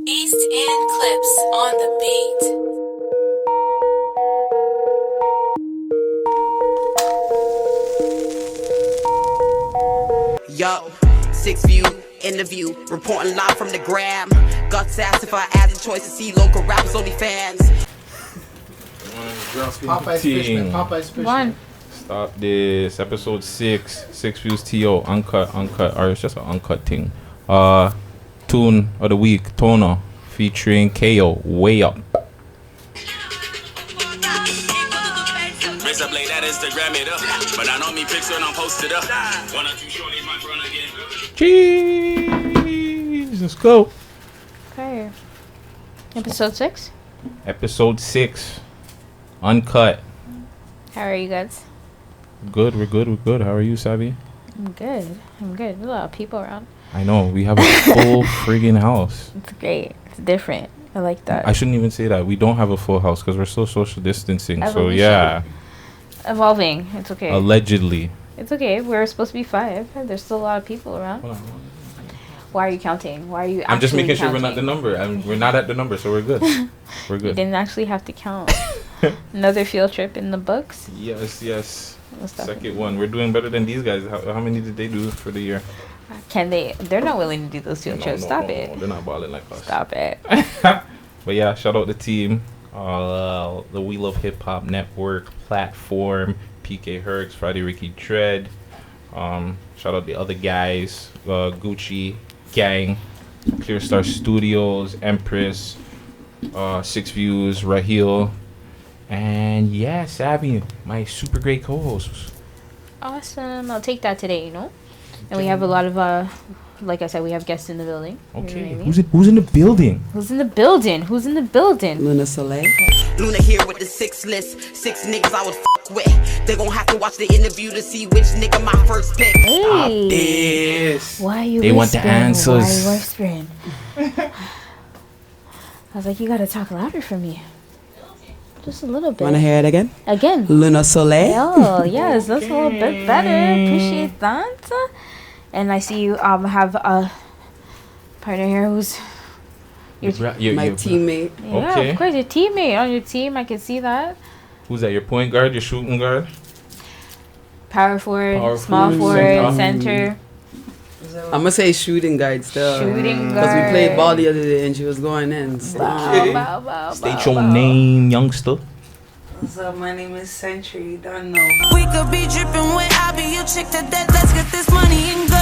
East End Clips on the beat. Yo, 6 View, interview, reporting live from the gram. Guttz asked if I had the choice to see local rappers only fans. Popeye's Fishman. One. Stop this. Episode 6. 6 Views TO. Uncut. Or it's just an uncut thing. Tune of the week. Toner. Featuring KO. Way Up. Raise up late at Instagram it up. But I know me pics when I'm posted up. One or two shorties my front again. Jeez. Let's go. Okay. Episode 6. Episode 6. Uncut. How are you guys? Good. We're good. How are you, Savy? I'm good. There's a lot of people around. I know. We have a full friggin' house. It's great. It's different. I like that. I shouldn't even say that. We don't have a full house because we're still social distancing. So, Evolution. yeah. Evolving. It's okay. Allegedly. It's okay. We're supposed to be 5. There's still a lot of people around. Hold on. Why are you counting? Why are you I'm just actually making sure we're counting? not the number. We're not at the number, so we're good. We're You good. didn't actually have to count. Another field trip in the books. Yes. What's that? Second one. We're doing better than these guys. How many did they do for the year? Can they? They're not willing to do those field trips. Stop it. No, they're not balling like us. Stop it. But yeah, shout out the team. The Wheel of Hip Hop Network platform. PK Herx, Friday Ricky Dred. Shout out the other guys. Gucci Gang. Clear Star Studios. Empress. 6 Views. Raheel. And yeah, Saby, my super great co-host. Awesome. I'll take that today, And we have a lot of, like I said, we have guests in the building. Okay. Who's in the building? Who's in the building? Luna Soleil. Luna here with the 6 list. 6 niggas I would fuck with. They gon' have to watch the interview to see which nigga my first pick. Hey. This. Why are you They want the whispering? answers. Why are you whispering? I was like, you gotta talk louder for me. Just a little bit. Wanna hear it again? Again. Luna Soleil. Oh, yes, that's a little bit better. Appreciate that. And I see you have a partner here who's My teammate. yeah, Okay. of course, your teammate on your team. I can see that. Who's that? Your point guard? Your shooting guard? Power forward, Power small forward, forward, center. center. I'm gonna say shooting guard still. Shooting Because we guard. played ball the other day and she was going in. So. Okay. Bow, State bow, your bow. name, youngster. What's up? My name is Century. Don't know. We could be dripping when I be your chick to death. Let's get this money and go.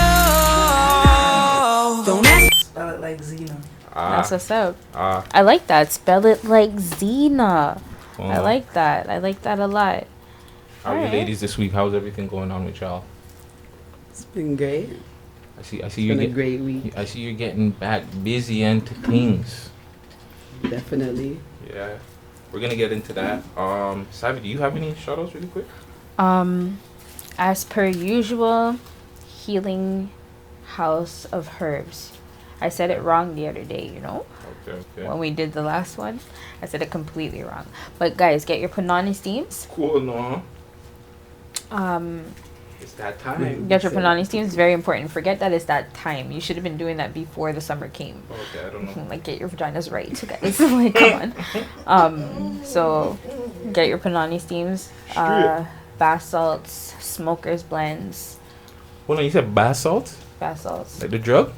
Don't ask. Spell it like Xena. That's what's up. Ah. I like that. Spell it like Xena. Well, I like that. I like that a lot. How are you Alright. ladies this week? How's everything going on with y'all? It's been great. I see It's you been a great week. I see you're getting back busy into things. Definitely. Yeah. We're gonna get into that. Savy, do you have any shout outs really quick? As per usual, Healing House of Herbs. I said it wrong the other day, Okay. when we did the last one. I said it completely wrong. But guys, get your Panani steams. Cool, no. Um, It's that time. get your Panani steams. It's very important. Forget that it's that time. You should have been doing that before the summer came. Okay, I don't know. Like, get your vaginas right, guys. Like, come on. So get your Panani steams, bath salts, smokers blends, Hold on, you said bath salt? bath salts. Like the drug?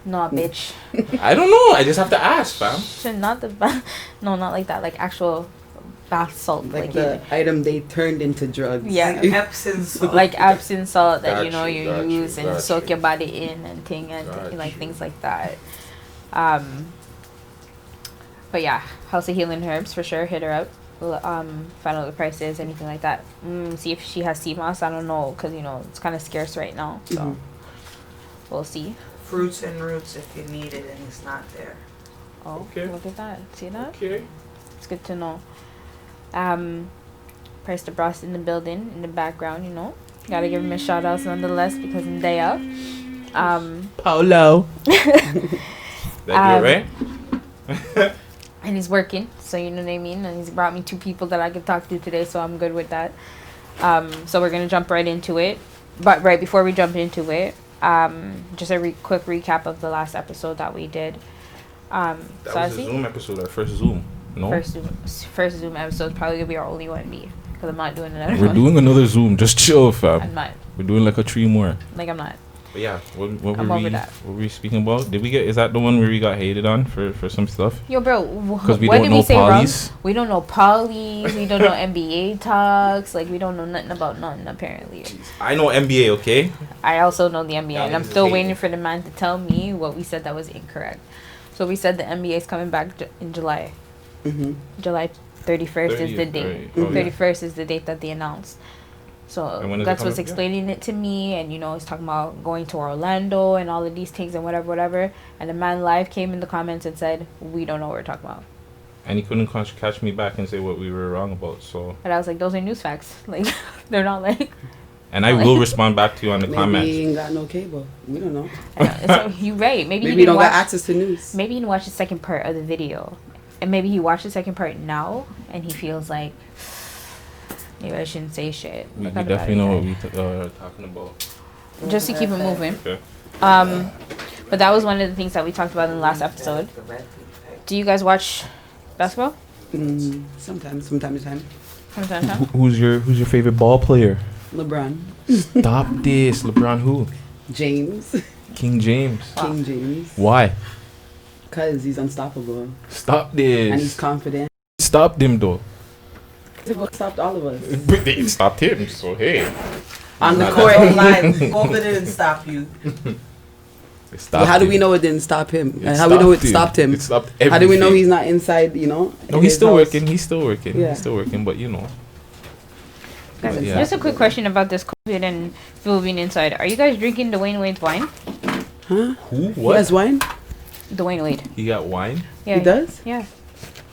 No, bitch. I don't know. I just have to ask, fam. Should not the no, not like that. Like actual bath salt, Like the item they turned into drugs. yeah, Like Epsom salt. like Epsom salt that Got you, you got use you, and got soak you. your body in and thing and Got like you. things like that. But yeah, House of Healing Herbs for sure. Hit her up. Find out the prices, anything like that. See if she has sea moss. I don't know, cause it's kind of scarce right now. So we'll see. Fruits and roots if you need it and it's not there. Oh, Okay. look at that. See that? Okay. It's good to know. Price the Bros in the building, in the background, Gotta give him a shout out nonetheless because I'm there. Paulo. That you, right? And he's working, so you know what I mean? And he's brought me 2 people that I could talk to today, so I'm good with that. So we're gonna jump right into it. But right before we jump into it, just a quick recap of the last episode that we did. That was a Sassy? Zoom episode, our first Zoom. No? First Zoom episode is probably gonna be our only one, because I'm not doing another We're one. doing another Zoom. Just chill, fam. I'm not. We're doing like a 3 more. Like, I'm not. But yeah, what I'm were over we? that. What were we speaking about? Did we get? Is that the one where we got hated on for some stuff? Yo, bro, Because we what don't did know we say wrong? polys. We don't know polys. We don't know NBA talks. Like, we don't know nothing about nothing, apparently. I know NBA, okay? I also know the NBA, Yeah, and I'm this is still hating. waiting for the man to tell me what we said that was incorrect. So we said the NBA is coming back in July. Mm-hmm. July 31st is the 30th, date. right. Oh, yeah. 31st is the date that they announced. So And when is it Guttz coming was up again? explaining it to me, and he's talking about going to Orlando and all of these things and whatever. And the man live came in the comments and said, "We don't know what we're talking about." And he couldn't catch me back and say what we were wrong about. So, And I was like, "Those are news facts. Like, they're not like." and I will respond back to you on the Maybe comments. he ain't got no cable. We don't know. I know. So you right. Maybe Maybe he he didn't don't got watch. access to news. Maybe he didn't watch the second part of the video, and maybe he watched the second part now, and he feels like maybe I shouldn't say shit. We Forgot about definitely it, know what guys. we are talking about. Just to keep it moving. Okay. But that was one of the things that we talked about in the last episode. Do you guys watch basketball? Sometimes, from time to time. From time to time? Who's your favorite ball player? LeBron, Stop this, LeBron. Who? James, King James. King James, Why? cause he's unstoppable Stop and he's this. confident. Stop them though. He stopped all of us But they stopped him. So hey. on the Not court. Don't lie. COVID didn't stop you. They stopped How do we him. know it didn't stop him? It How do we know it stopped stopped him? It stopped How do we know everything. he's not inside? No, in he's his still house? working. He's still working. Yeah. He's still working. But Guys, Yeah. just a quick question about this COVID and people being inside. Are you guys drinking Dwayne Wade's wine? Huh? who? He What? has wine? Dwayne Wade. He got wine? Yeah. He does? Yeah.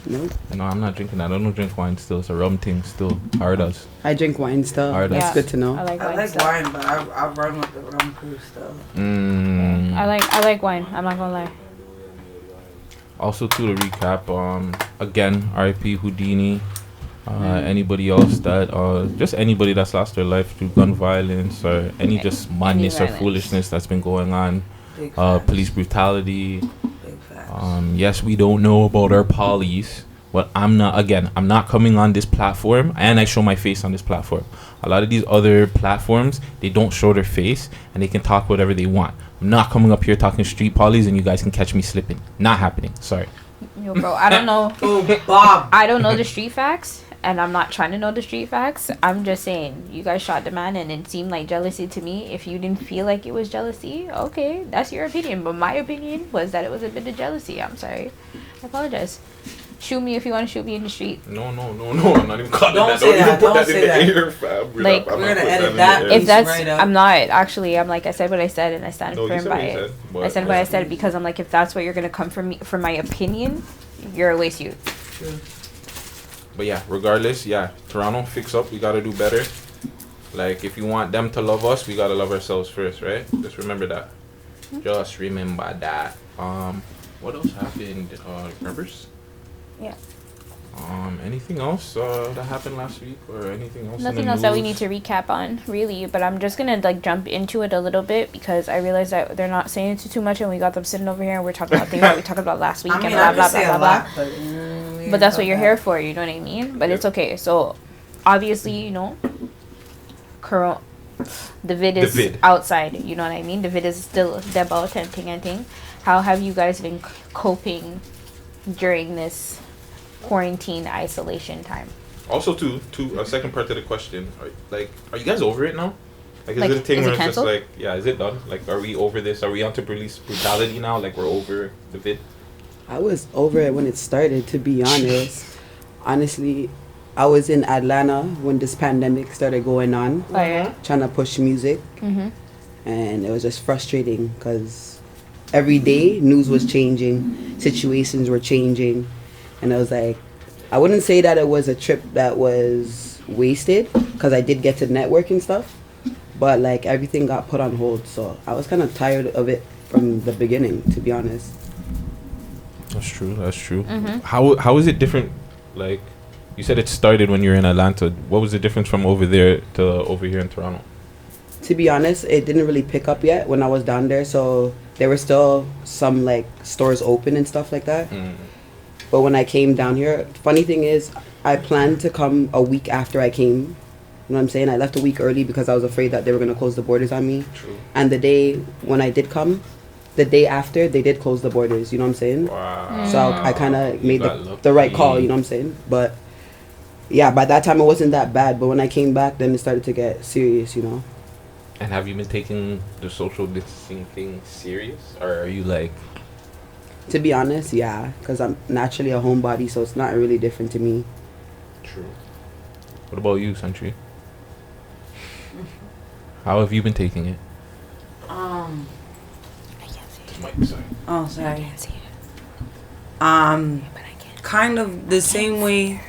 No. No, I'm not drinking that. I don't drink wine still. It's a rum thing still. Hard does. I drink wine still. Alright, That's Yeah. good to know. I like I wine. like stuff. wine, but I run with the rum crew stuff. I like wine. I'm not gonna lie. Also, to the recap, again, RIP Houdini. Anybody else that, just anybody that's lost their life through gun violence or any just madness or violence. foolishness that's been going on. Big facts. Police brutality. Big facts. Yes, we don't know about our polys. But I'm not coming on this platform and I show my face on this platform. A lot of these other platforms, they don't show their face and they can talk whatever they want. I'm not coming up here talking street polys and you guys can catch me slipping. Not happening. Sorry. Yo, bro, I don't know. Oh, Bob. I don't know the street facts, and I'm not trying to know the street facts. I'm just saying, you guys shot the man, and it seemed like jealousy to me. If you didn't feel like it was jealousy, okay, that's your opinion. But my opinion was that it was a bit of jealousy. I'm sorry. I apologize. Shoot me if you want to shoot me in the street. No. I'm not even calling Don't that. say that. even put Don't that say in the that. air, fam. Like, I'm we're not gonna putting edit in the that. air. If that's, right up. I'm not actually. I'm like I said what I said, and I stand No, you firm said by what you it. said, but- I said what I said because I'm like, if that's what you're gonna come for me for my opinion, you're a waste youth. But yeah, regardless, yeah, Toronto, fix up. We gotta do better. Like, if you want them to love us, we gotta love ourselves first, right? Just remember that. Just remember that. What else happened? Rivers? Yeah. Anything else that happened last week or anything else? in Nothing the else that we news? need to recap on, really. But I'm just gonna like jump into it a little bit because I realized that they're not saying too much, and we got them sitting over here and we're talking about things that we talked about last week I mean, and blah I blah can say blah a blah lot, blah. but But that's what you're here for, you know what I mean? But Yep. it's okay. So obviously, the vid is The vid. outside, you know what I mean? The vid is still about and thing. How have you guys been coping during this quarantine isolation time? Also, to a second part to the question, are you guys over it now? Like, is Like, it a thing is it where it's just canceled? like, yeah, is it done? Like, are we over this? Are we onto police brutality now? Like, we're over the vid? I was over it when it started, to be honest. Honestly, I was in Atlanta when this pandemic started going on, Oh yeah. trying to push music, Mhm. and it was just frustrating because every day news was changing, situations were changing, and I was like, I wouldn't say that it was a trip that was wasted because I did get to network and stuff, but like everything got put on hold, so I was kind of tired of it from the beginning, to be honest. That's true. That's true. Mhm. How is it different? Like, you said it started when you were in Atlanta. What was the difference from over there to over here in Toronto? To be honest, it didn't really pick up yet when I was down there, so there were still some like stores open and stuff like that. But when I came down here, funny thing is, I planned to come a week after I came. You know what I'm saying? I left a week early because I was afraid that they were going to close the borders on me. True. And the day when I did come, the day after, they did close the borders. You know what I'm saying? Wow. So I kind of made got the right lucky. call. You know what I'm saying? But yeah, by that time it wasn't that bad. But when I came back, then it started to get serious. You know. And have you been taking the social distancing thing serious, or are you like? To be honest, yeah, because I'm naturally a homebody, so it's not really different to me. True. What about you, Xentury? How have you been taking it? Oh, sorry. Kind of the same way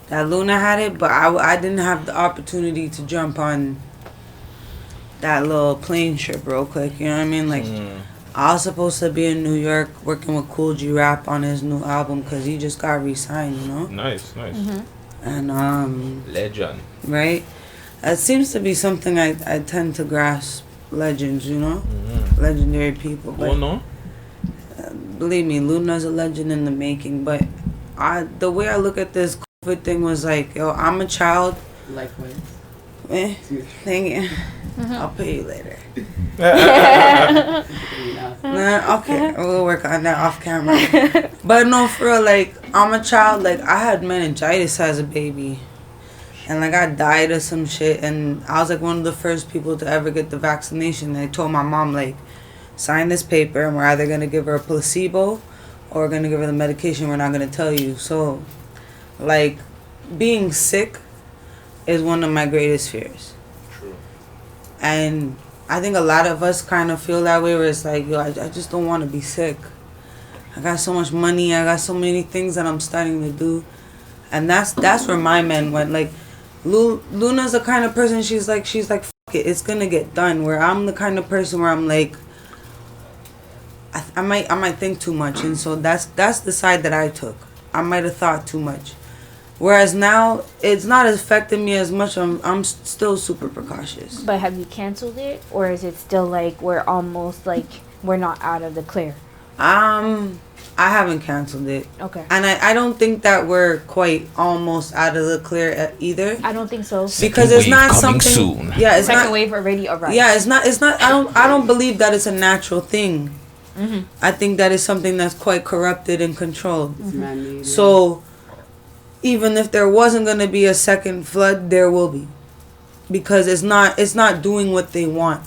that Luna had it, but I didn't have the opportunity to jump on that little plane trip real quick. You know what I mean? Like, I was supposed to be in New York working with Cool G Rap on his new album because he just got re-signed, you know? Nice. And, Legend. right? It seems to be something I tend to grasp legends, you know? Legendary people. But Oh no. believe me, Luna's a legend in the making. But the way I look at this COVID thing was like, yo, I'm a child. Likewise. Dang it. I'll pay you later. Nah, okay, we'll work on that off camera. But no, for real, like, I'm a child. Like, I had meningitis as a baby. And, like, I died of some shit. And I was, like, one of the first people to ever get the vaccination. They told my mom, like, sign this paper and we're either going to give her a placebo or we're going to give her the medication. We're not going to tell you. So, like, being sick is one of my greatest fears. True. And I think a lot of us kind of feel that way, where it's like, yo, I just don't want to be sick. I got so much money. I got so many things that I'm starting to do. And that's where my man went. Like, Luna's the kind of person, she's like, fuck it, it's going to get done. Where I'm the kind of person where I'm like, I might think too much. And so that's the side that I took. I might have thought too much. Whereas now, it's not affecting me as much. I'm still super precautious. But have you canceled it, or is it still like we're almost like we're not out of the clear? I haven't canceled it. Okay. And I don't think that we're quite almost out of the clear either. I don't think so. Because it's not coming something. soon. Yeah, it's Second not. wave already arrived. Yeah, it's not. I don't believe that it's a natural thing. I think that is something that's quite corrupted and controlled. It's man-made, So, even if there wasn't going to be a second flood, there will be, because it's not doing what they want.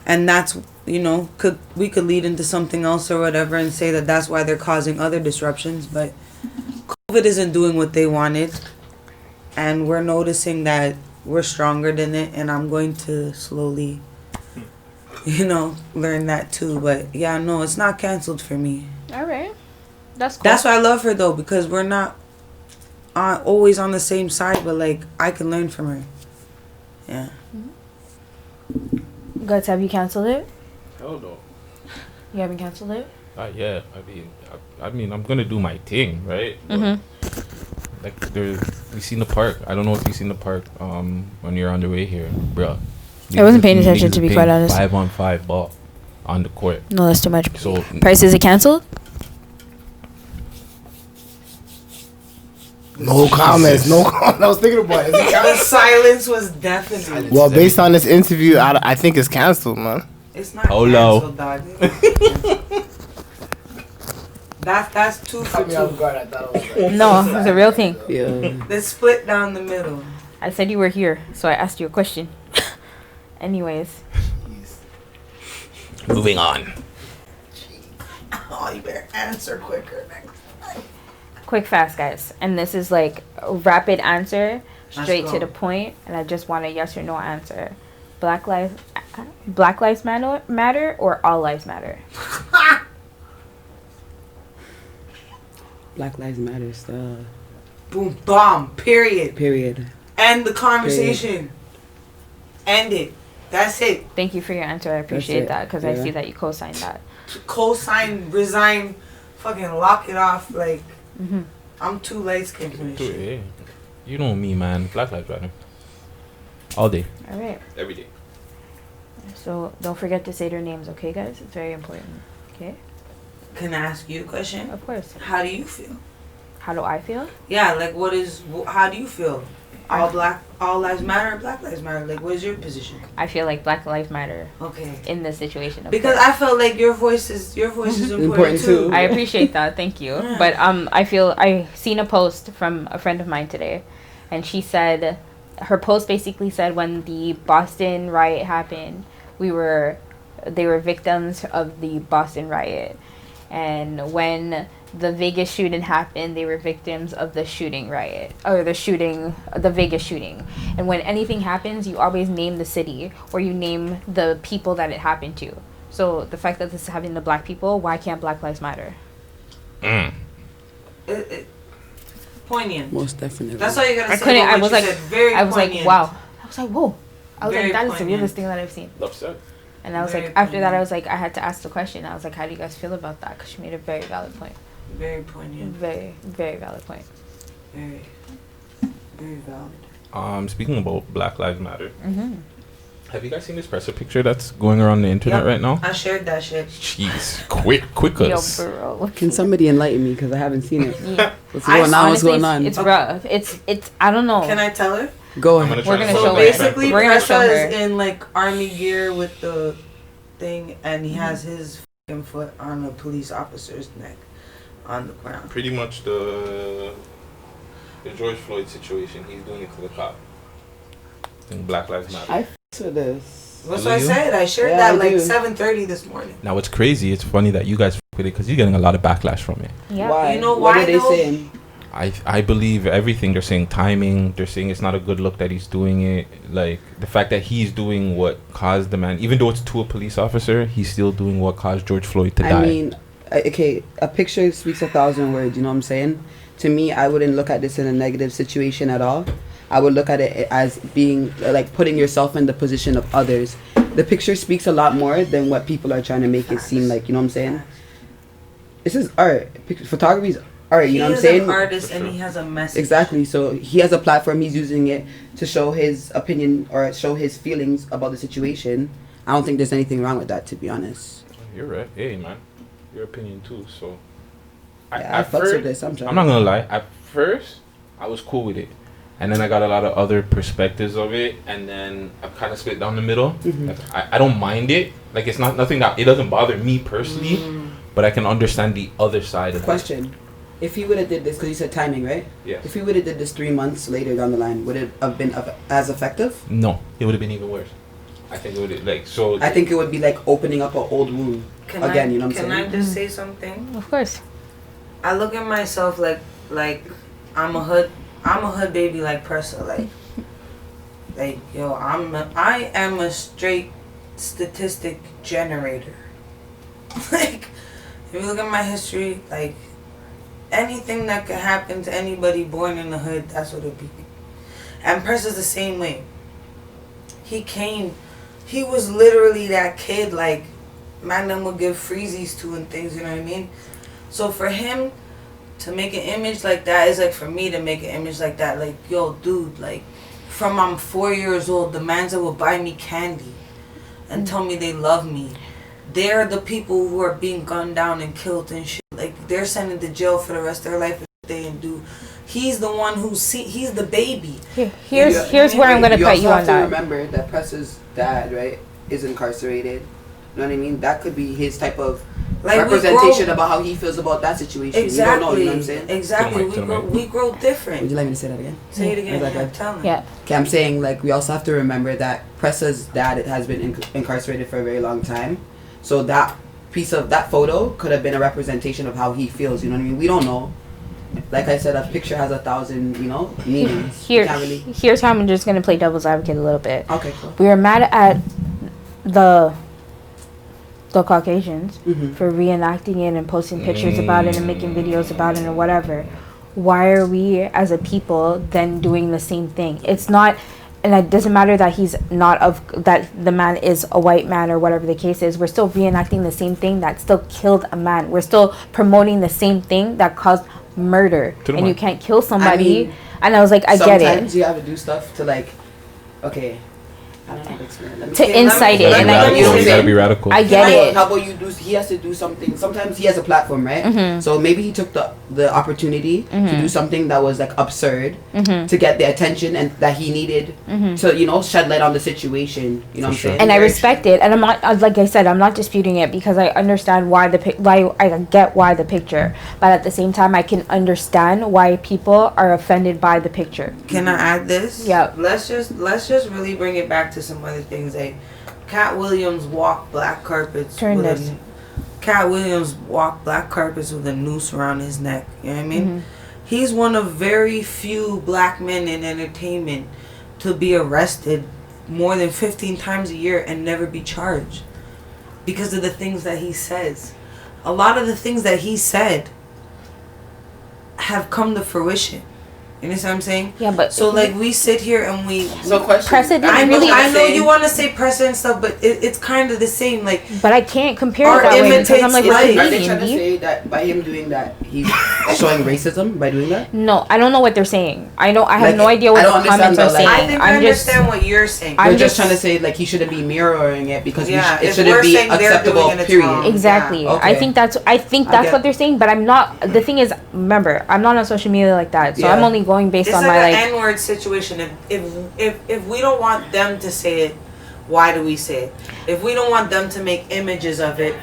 And that's, you know, we could lead into something else or whatever and say that that's why they're causing other disruptions. But COVID isn't doing what they wanted, and we're noticing that we're stronger than it. And I'm going to slowly, you know, learn that too. But yeah, no, it's not canceled for me. All right. That's cool. That's why I love her though, because we're not always on the same side, but like I can learn from her. Yeah. Guttz, have you canceled it? Hell no. You haven't canceled it? Yeah. I mean, I'm gonna do my thing, right? Like, we seen the park. I don't know if you seen the park. When you're on the way here, bro. I wasn't paying attention, to be quite honest. 5-on-5 ball on the court. No, that's too much. So Price, is it canceled? No comments. No comments. I was thinking about it. The silence was definitely. Well, based on this interview, I think it's canceled, man. It's not Hello. canceled, dog. That's 2 for 2. No, it's a real thing. Yeah. They split down the middle. I said you were here, so I asked you a question. Anyways. moving on. Oh, you better answer quicker next. Quick, fast, guys. And this is like a rapid answer, straight Let's to go. the point, and I just want a yes or no answer. Black lives matter or all lives matter? Black Lives Matter stuff. Boom, bomb, period. Period. End the conversation. End it. That's it. Thank you for your answer. I appreciate it. that, because I Yeah. see that you co-signed that. Co-sign, resign, fucking lock it off. Like, I'm too light-skinned for this shit. Yeah. You know me, man. Black Lives Matter. All day. All right. Every day. So don't forget to say their names, okay, guys? It's very important. Okay? Can I ask you a question? Of course. How do you feel? How do I feel? Yeah, like how do you feel? All lives matter, Black lives matter. Like, what is your position? I feel like Black Lives Matter. Okay. In this situation. Because I felt like your voice is important too. I appreciate that. Thank you. Yeah. But I seen a post from a friend of mine today, and she said, her post basically said when the Boston riot happened, they were victims of the Boston riot, and when the Vegas shooting happened, they were victims of the shooting riot, or the Vegas shooting. And when anything happens, you always name the city, or you name the people that it happened to. So the fact that this is happening to Black people, why can't Black Lives Matter? Poignant. Most definitely. That's all you gotta say. I was like, wow. I was like, whoa. I was like, that is the realest thing that I've seen. Love said. And I was like, after that, I was like, I had to ask the question. I was like, how do you guys feel about that? Because she made a very valid point. Very poignant. Very, very valid point. Very, very valid. Speaking about Black Lives Matter, have you guys seen this presser picture that's going around the internet right now? I shared that shit. Jeez, quicker. Yo, bro. Can somebody enlighten me? Because I haven't seen it. Yeah. What's going on? It's rough. It's. I don't know. Can I tell her? Go ahead. We're gonna show her. Basically, we're gonna show her. is in like army gear with the thing, and he has his fucking foot on a police officer's neck on the ground. Pretty much the George Floyd situation. He's doing it to the cop. I think Black Lives Matter. I f***ed with this. That's what I said. I shared that like 7:30 this morning. Now it's crazy. It's funny that you guys f*** with it because you're getting a lot of backlash from it. Yeah. Why? You know what why? Are they saying? I believe everything. They're saying timing. They're saying it's not a good look that he's doing it. Like the fact that he's doing what caused the man, even though it's to a police officer, he's still doing what caused George Floyd to die. I mean, okay, a picture speaks 1,000 words. You know what I'm saying? To me, I wouldn't look at this in a negative situation at all. I would look at it as being like putting yourself in the position of others. The picture speaks a lot more than what people are trying to make it seem like. You know what I'm saying? This is art. Photography is art. You know what I'm saying? He's an artist and he has a message. Exactly. So he has a platform. He's using it to show his opinion or show his feelings about the situation. I don't think there's anything wrong with that, to be honest. You're right. Hey, man. Your opinion too. So I fucks with this. I'm not gonna lie. At first, I was cool with it, and then I got a lot of other perspectives of it, and then I kind of split down the middle. Like, I don't mind it. Like it's not nothing that it doesn't bother me personally, but I can understand the other side of it. Question: if he would have did this, because you said timing, right? Yes. If he would have did this 3 months later down the line, would it have been as effective? No, it would have been even worse. I think it would like so. I think it would be like opening up an old wound again. You know what I'm saying? Can I just say something? Of course. I look at myself like I'm a hood baby like Pressa, like yo, I am a straight statistic generator. Like if you look at my history, like anything that could happen to anybody born in the hood, that's what it be. And Pressa's the same way. He was literally that kid like man them would give freezies to and things, you know what I mean? So for him to make an image like that is like for me to make an image like that. Like, yo, dude, like, from I'm 4 years old, the mans that will buy me candy and tell me they love me, they're the people who are being gunned down and killed and shit. Like, they're sent to jail for the rest of their life if they didn't do. He's the one he's the baby. Here's where I'm going to cut you on that. You have to remember that Pressa's dad, right, is incarcerated. You know what I mean? That could be his type of representation about how he feels about that situation. Exactly. You don't know, you know what I'm saying? Exactly. We grow different. Would you like me to say that again? Say it again. Tell me. Yeah. Okay, I'm saying like we also have to remember that Pressa's dad has been incarcerated for a very long time. So that piece of that photo could have been a representation of how he feels. You know what I mean? We don't know. Like I said, a picture has 1,000, meanings. Here's how I'm just going to play devil's advocate a little bit. Okay, cool. We were mad at the Caucasians for reenacting it and posting pictures about it and making videos about it or whatever. Why are we as a people then doing the same thing? It's not, and it doesn't matter that he's not that the man is a white man or whatever the case is. We're still reenacting the same thing that still killed a man. We're still promoting the same thing that caused murder. And you can't kill somebody. And I was like, I get it. Sometimes you have to do stuff to okay. I don't have experience. to incite it. And You gotta be radical. I get it. How about you do? He has to do something. Sometimes he has a platform, right? Mm-hmm. So maybe he took the opportunity to do something that was like absurd to get the attention and that he needed to shed light on the situation. You know what I'm saying? And I respect it, and I'm not, like I said, I'm not disputing it because I understand why I get why the picture, but at the same time I can understand why people are offended by the picture. Can I add this? Yeah. Let's just really bring it back to some other things. Like Cat Williams walked black carpets. Cat Williams walked black carpets with a noose around his neck. You know what I mean? He's one of very few black men in entertainment to be arrested more than 15 times a year and never be charged because of the things that he says. A lot of the things that he said have come to fruition. You understand what I'm saying? Yeah, but so like we sit here and we question. I know you want to say precedent stuff, but it's kind of the same. Like, but I can't compare it that way because I'm like, are they trying to say that by him doing that he's showing racism by doing that? No, I don't know what they're saying. I have no idea what the comments are saying. I think I understand what you're saying. I'm just trying to say like he shouldn't be mirroring it because it shouldn't be acceptable. Period. Exactly. Okay. I think that's what they're saying. But I'm not. The thing is, remember, I'm not on social media like that, so I'm only going based on my like an N-word situation. If we don't want them to say it, why do we say it? If we don't want them to make images of it,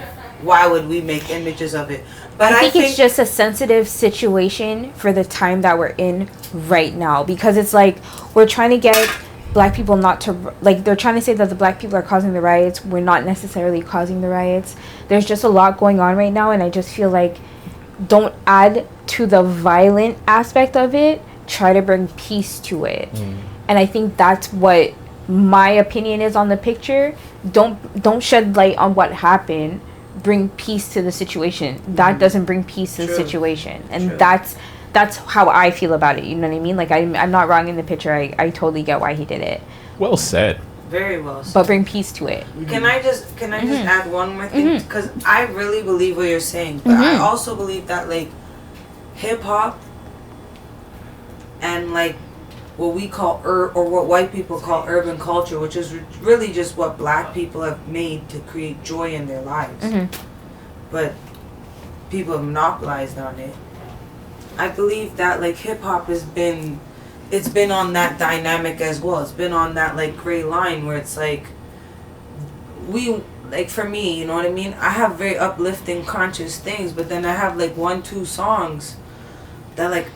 why would we make images of it? But I think it's just a sensitive situation for the time that we're in right now, because it's like we're trying to get black people not to, like, they're trying to say that the black people are causing the riots. We're not necessarily causing the riots. There's just a lot going on right now, and I just feel like don't add to the violent aspect of it. Try to bring peace to it. And I think that's what my opinion is on the picture. Don't shed light on what happened. Bring peace to the situation. That doesn't bring peace to the situation. And that's how I feel about it. You know what I mean? Like I'm not wrong in the picture. I totally get why he did it. Well said. Very well said. But bring peace to it. Can I just add one more thing? Because I really believe what you're saying, but I also believe that like hip hop and like what we call or what white people call urban culture, which is really just what black people have made to create joy in their lives, but people have monopolized on it. I believe that like hip hop has been, it's been on that dynamic as well. It's been on that like gray line where it's like like for me, you know what I mean? I have very uplifting conscious things, but then I have like 1-2 songs that like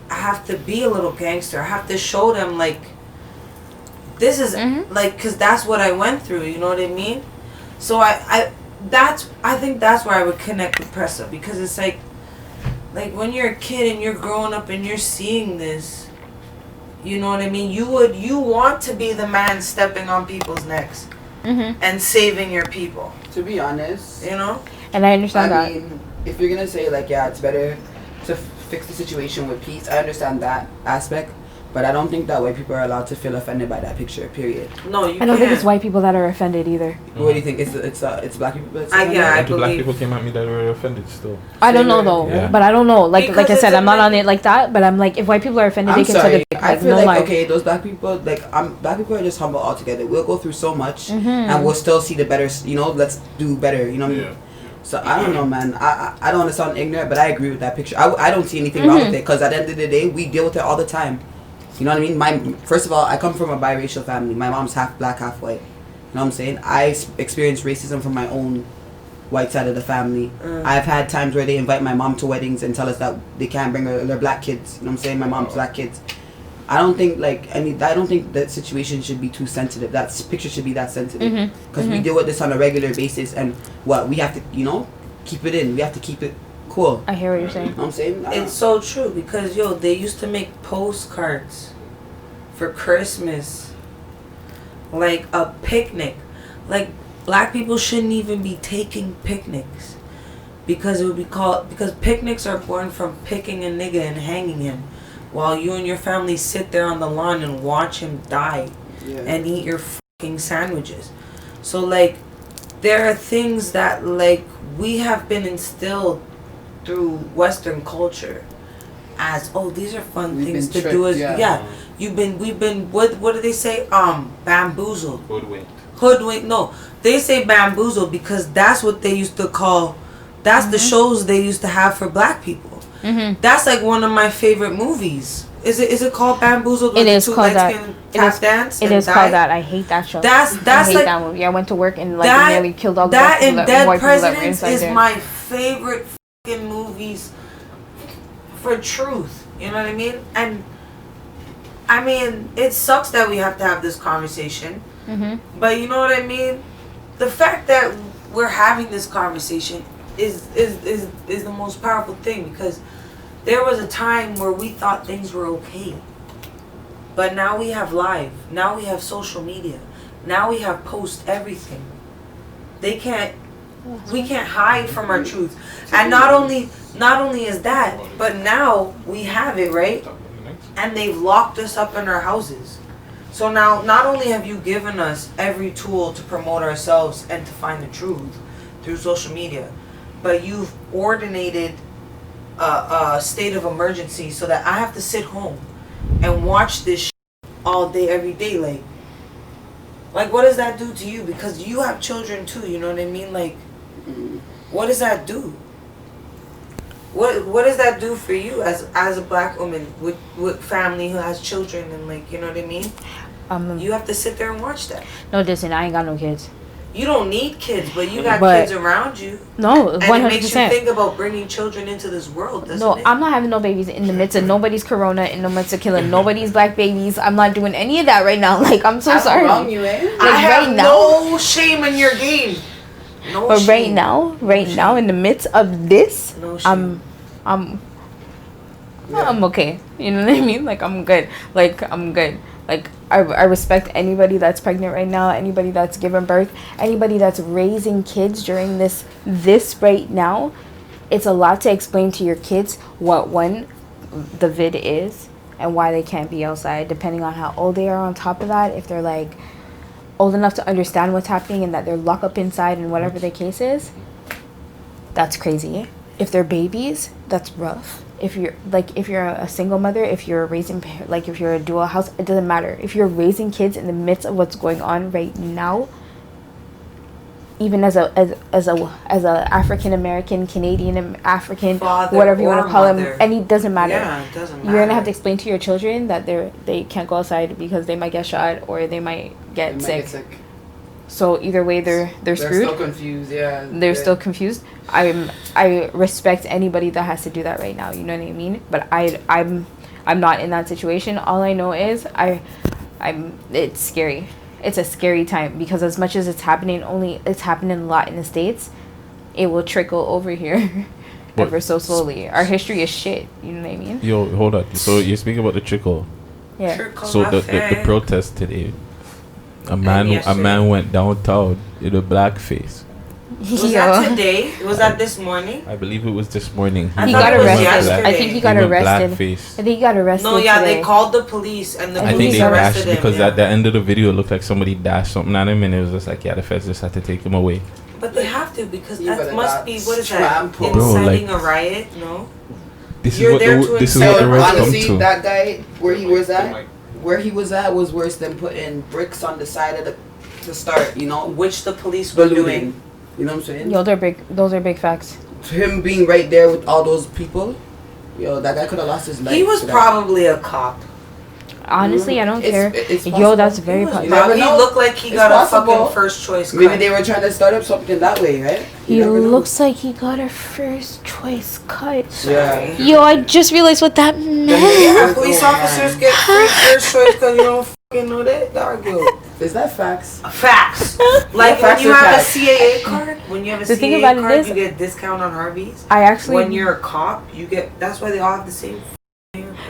I have to be a little gangster. I have to show them like this is like, cause that's what I went through. You know what I mean? So I think that's where I would connect with Pressa, because it's like when you're a kid and you're growing up and you're seeing this, you know what I mean? You want to be the man stepping on people's necks and saving your people. To be honest, you know. And I understand that. I mean, if you're gonna say like, yeah, it's better to fix the situation with peace, I understand that aspect, but I don't think that white people are allowed to feel offended by that picture. Period. No, you. I don't think it's white people that are offended either. What do you think? It's black people. That's I do black people came at me that were offended still? I don't know though, but I don't know. Like I said, I'm not on it like that. But I'm like, if white people are offended, they can say it. I feel like okay, those black people, black people are just humble altogether. We'll go through so much, and we'll still see the better. You know, let's do better. You know what I mean? So I don't know, man. I don't want to sound ignorant, but I agree with that picture. I don't see anything wrong with it, because at the end of the day, we deal with it all the time. You know what I mean? First of all, I come from a biracial family. My mom's half black, half white. You know what I'm saying? I experienced racism from my own white side of the family. I've had times where they invite my mom to weddings and tell us that they can't bring their black kids. You know what I'm saying? My mom's black kids. I don't think that situation should be too sensitive. That picture should be that sensitive, because we deal with this on a regular basis, and we have to, keep it in. We have to keep it cool. I hear what you're saying. You know what I'm saying? It's so true, because they used to make postcards for Christmas, like a picnic. Like black people shouldn't even be taking picnics, because it would be because picnics are born from picking a nigga and hanging him, while you and your family sit there on the lawn and watch him die and eat your fucking sandwiches. So like, there are things that like we have been instilled through Western culture, as, oh, these are fun We've things been to do. As tricked, yeah, we've been what do they say? Bamboozled. Hoodwinked. No, they say bamboozled because that's what they used to call. That's the shows they used to have for black people. That's like one of my favorite movies. Is it called Bamboozled? It is called that. Dance. It is called that. I hate that show. That's I hate like that movie. I went to work and like that, nearly killed all the that people and that, white Dead people that were Presidents inside is there. my favorite fucking movies for truth. You know what I mean? And I mean, it sucks that we have to have this conversation. But you know what I mean? The fact that we're having this conversation is the most powerful thing, because there was a time where we thought things were okay. But now we have live. Now we have social media. Now we have post everything. We can't hide from our truth. And not only is that, but now we have it, right? And they've locked us up in our houses. So now not only have you given us every tool to promote ourselves and to find the truth through social media, but you've ordinated a state of emergency so that I have to sit home and watch this all day, every day. Like what does that do to you? Because you have children too, you know what I mean? Like, what does that do? What does that do for you as a black woman with family who has children and, like, you know what I mean? You have to sit there and watch that. No, listen, I ain't got no kids. You don't need kids, but you got kids around you. No, 100%. And it makes you think about bringing children into this world, doesn't it? I'm not having no babies in the midst of nobody's corona, in the midst of killing nobody's black babies. I'm not doing any of that right now. Like, I'm so sorry. Wrong, you, eh? Like, I have right now, no shame in your game. No but shame. right now, in the midst of this, No shame. I'm okay. You know what I mean? Like, I'm good. Like, I respect anybody that's pregnant right now, anybody that's giving birth, anybody that's raising kids during this right now. It's a lot to explain to your kids what the vid is and why they can't be outside, depending on how old they are. On top of that, if they're like old enough to understand what's happening and that they're locked up inside and whatever the case is, that's crazy. If they're babies, that's rough. If you're a single mother, if you're raising, like, if you're a dual house, it doesn't matter. If you're raising kids in the midst of what's going on right now, even as a African American, Canadian African, Father whatever you want to call mother. them, and it doesn't matter. Yeah, it doesn't matter. You're gonna have to explain to your children that they can't go outside because they might get shot or they might get sick. So either way, they're screwed. They're still confused. Yeah. They're still confused. I respect anybody that has to do that right now. You know what I mean? But I'm not in that situation. All I know is it's scary. It's a scary time because as much as it's happening a lot in the States, it will trickle over here ever so slowly. Our history is shit. You know what I mean? Yo, hold on. So you're speaking about the trickle. Yeah. So the protest today. A man went downtown in a blackface. Was that today? Was that this morning? I believe it was this morning. He got arrested. I think he got arrested. Blackface. I think he got arrested. No, yeah, today. they called the police and the I think police they dashed arrested him. because at the end of the video it looked like somebody dashed something at him and it was just like, yeah, the feds just had to take him away. But they have to because Yeah, that but must be, what is that? trampled. Bro, Inciting like- a riot? No? This You're is there what to this is incite- what the reds come Honestly, to. that guy where he was at was worse than putting bricks on the side of the start. You know, Which the police were ballooning. doing. You know what I'm saying? Yo, those are big facts. Him being right there with all those people, yo, that guy could have lost his life. He was for that. probably a cop. Honestly, I don't care. It's Yo, possible. that's very You possible. never He know. looked like he It's got possible. a fucking first choice Maybe cut. they were trying to start up something that way, right? You He never know. looks like he got a first choice cut. Yeah. Yo, I just realized what that meant. Yeah, police officers get free first choice because you don't fucking know that. Dog, yo. Is that facts? Facts. Like Yeah, when facts you are have facts. a CAA card, when you have a The thing CAA about it card, is- you get a discount on Harveys. I actually, When you're a cop, you get. That's why they all have the same.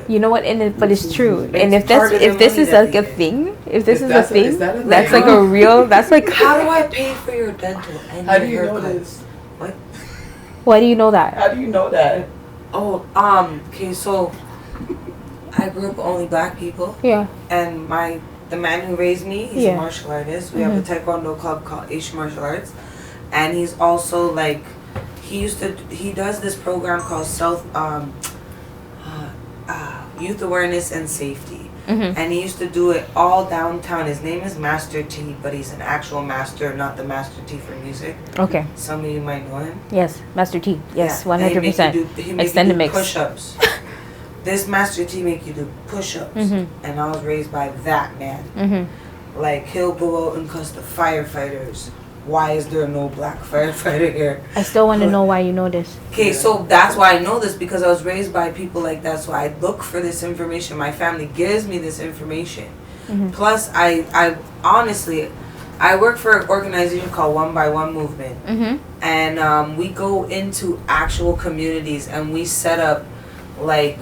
you know what? But it's true. It's And if part of the this money is that like they a get. thing, if this Is is that a a- thing, is that a that's thing? like a real. That's like. How do I pay for your dental and How your do you know haircut? this? What? Why do you know that? How do you know that? Oh, okay, so I grew up with only black people, Yeah. and the man who raised me, he's Yeah. a martial artist. We have a taekwondo club called Asian Martial Arts, and he's also like, he does this program called youth awareness and safety. Mm-hmm. And he used to do it all downtown. His name is Master T, but he's an actual master, not the Master T for music. Okay. Some of you might know him. Yes, Master T. Yes, Yeah, and he make 100%. you do Extended mix. Push-ups. This Master T make you do push-ups. Mm-hmm. And I was raised by that man. Mm-hmm. Like, he'll go out and cuss the firefighters. Why is there no black firefighter here? I still want to know why you know this. Okay, so that's why I know this, because I was raised by people like that. So I look for this information. My family gives me this information. Mm-hmm. Plus, I honestly, I work for an organization called One by One Movement. Mm-hmm. And we go into actual communities and we set up like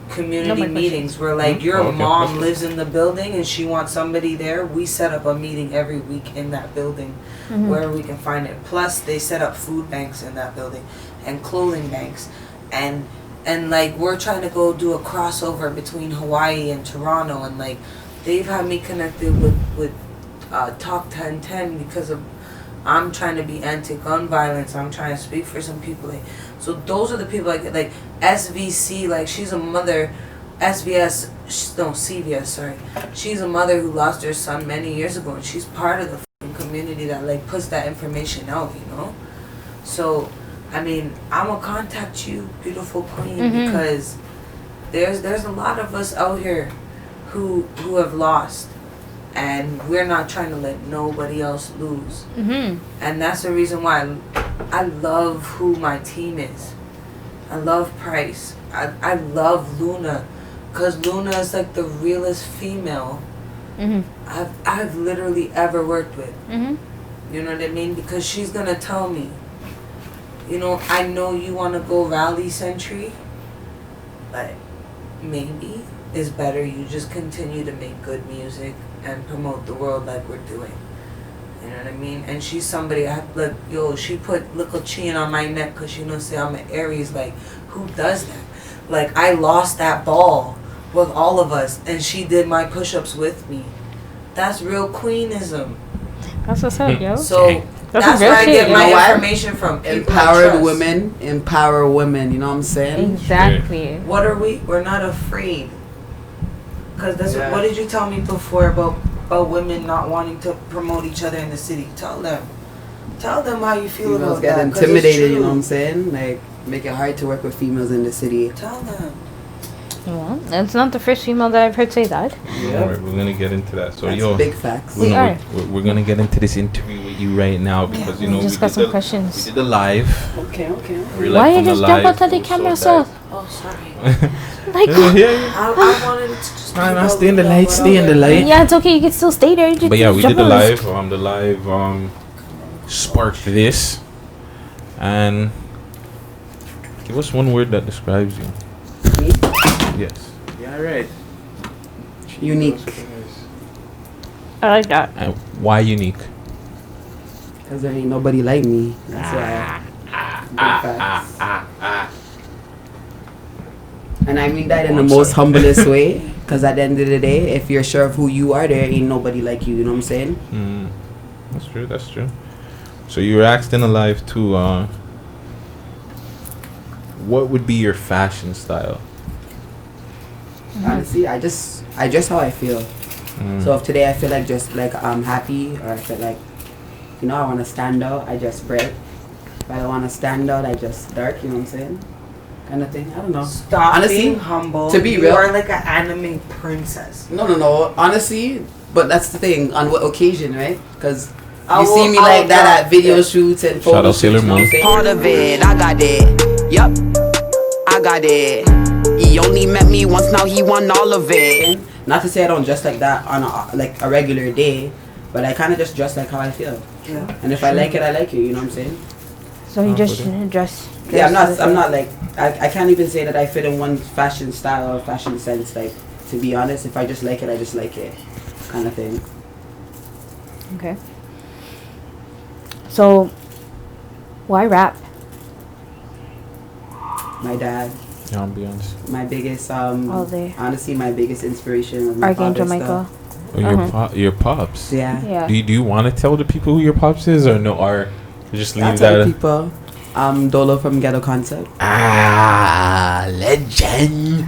community meetings where like your mom lives in the building and she wants somebody there. We set up a meeting every week in that building where we can find it. Plus they set up food banks in that building and clothing banks, and like we're trying to go do a crossover between Hawaii and Toronto, and like they've had me connected with Talk 1010 because of I'm trying to be anti-gun violence. I'm trying to speak for some people. Like, so those are the people like SVC. Like she's a mother, CVS. Sorry, she's a mother who lost her son many years ago, and she's part of the fucking community that like puts that information out. You know, so I mean, I'm gonna contact you, beautiful queen, because there's a lot of us out here who have lost. And we're not trying to let nobody else lose. Mm-hmm. And that's the reason why I love who my team is. I love Price. I love Luna. Because Luna is like the realest female I've literally ever worked with. Mm-hmm. You know what I mean? Because she's going to tell me, you know, I know you want to go Raleigh Century, but maybe it's better you just continue to make good music and promote the world like we're doing. You know what I mean? And she's somebody, she put little chain on my neck because she knows, say I'm an Aries. Like, who does that? Like, I lost that ball with all of us, and she did my push-ups with me. That's real queenism. That's what's up, yo. So that's where I get my information from. Empowered women empower women. You know what I'm saying? Exactly. What are we? We're not afraid. Because that's what did you tell me before about women not wanting to promote each other in the city? Tell them how you feel Females about get that. intimidated, you know what I'm saying? Like, make it hard to work with females in the city. Tell them. Well, that's not the first female that I've heard say that. Yeah, we're gonna get into that. So that's big facts. We're gonna get into this interview with you right now because you know we just got some questions. We did the live. Okay. Why you just jump out of the camera so? Oh, sorry. Like, I wanted to just. Nah, stay in the light. Stay in the light. yeah, it's okay. You can still stay there. But yeah, we did the live. The live sparked this, and give us one word that describes you. Me? Yes. Yeah, right. Unique. I like that. And why unique? Because there ain't nobody like me. That's why. Big facts. And I mean that in the most humblest way. Because at the end of the day, if you're sure of who you are, there ain't nobody like you. You know what I'm saying? That's true. So you were asked in a live too, what would be your fashion style? Honestly, I dress how I feel. So if today I feel like just like I'm happy, or I feel like, you know, I want to stand out, I dress bright. If I don't want to stand out, I dress dark. You know what I'm saying? Kind of thing. I don't know. Stop honestly, being humble. To be you real, are like an anime princess. No. Honestly, but that's the thing. On what occasion, right? Because you see me like that at video shoots and photo shoots. Sailor Moon. Part of it, I got it. Yup, I got it. He only met me once, now he won all of it. Not to say I don't dress like that on a regular day, but I kind of just dress like how I feel. Yeah. And if I like it, I like it. You know what I'm saying? So you just dress. Yeah, I'm not like I can't even say that I fit in one fashion style or fashion sense. Like, to be honest, if I just like it, I just like it, kind of thing. Okay. So, why rap? My dad. Ambiance. My biggest All day. honestly, my biggest inspiration was my Archangel father's Michael. stuff. Oh, your pops. Yeah. Yeah. Do you want to tell the people who your pops is, or no? Or just leave I'll that? tell people. Dolo from Ghetto Concept. Legend.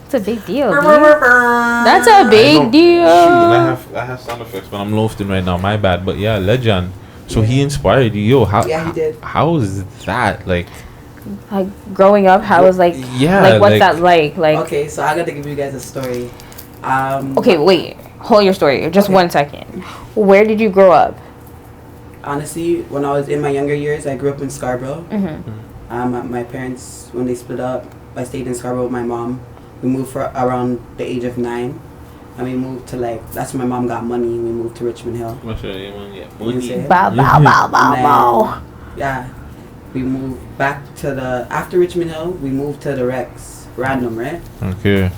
It's a big deal. Dude. That's a big deal. Shoot, I have sound effects, but I'm loafing right now. My bad. But yeah, legend. So he inspired you. Yo, how? Yeah, he did. How is that like? Growing up, how was like? Yeah, like what's that like? Like okay, so I got to give you guys a story. Okay, wait. Hold your story. Just 1 second. Where did you grow up? Honestly, when I was in my younger years, I grew up in Scarborough. Mm-hmm. My parents, when they split up, I stayed in Scarborough with my mom. We moved for around the age of 9. And we moved to that's when my mom got money. We moved to Richmond Hill. Bow, bow, bow, bow, bow. Yeah. We moved back to after Richmond Hill, we moved to the Rex. Random, right? Okay.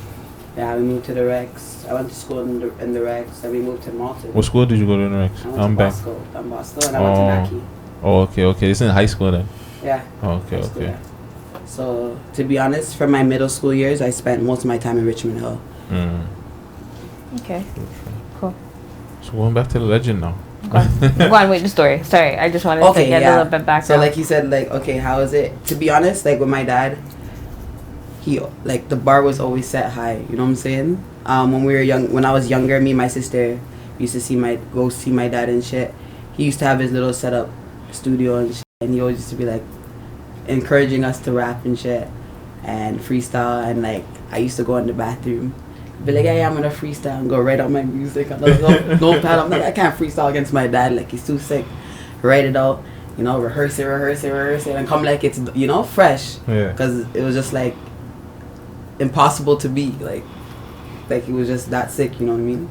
Yeah, we moved to the Rex. I went to school in the Rex, and we moved to Malton. What school did you go to in the Rex? I went to Bosco. I'm Bosco, and I went to Naki. Oh, okay. It's in high school then. Yeah. Oh, okay. Yeah. So, to be honest, for my middle school years, I spent most of my time in Richmond Hill. Okay. Cool. So going back to the legend now. Go on with the story. Sorry, I just wanted to get a little bit back. So like you said, like, okay, how is it? To be honest, like with my dad, he like the bar was always set high. You know what I'm saying? When I was younger, me and my sister used to go see my dad and shit. He used to have his little setup studio and shit, and he always used to be like encouraging us to rap and shit and freestyle. And like I used to go in the bathroom, be like, hey, I'm gonna freestyle and go write out my music. I'm like, notepad. I'm like, I can't freestyle against my dad. Like he's too sick. Write it out. You know, rehearse it, and come like it's fresh. Yeah. Because it was just like impossible to beat. Like he was just that sick. You know what I mean?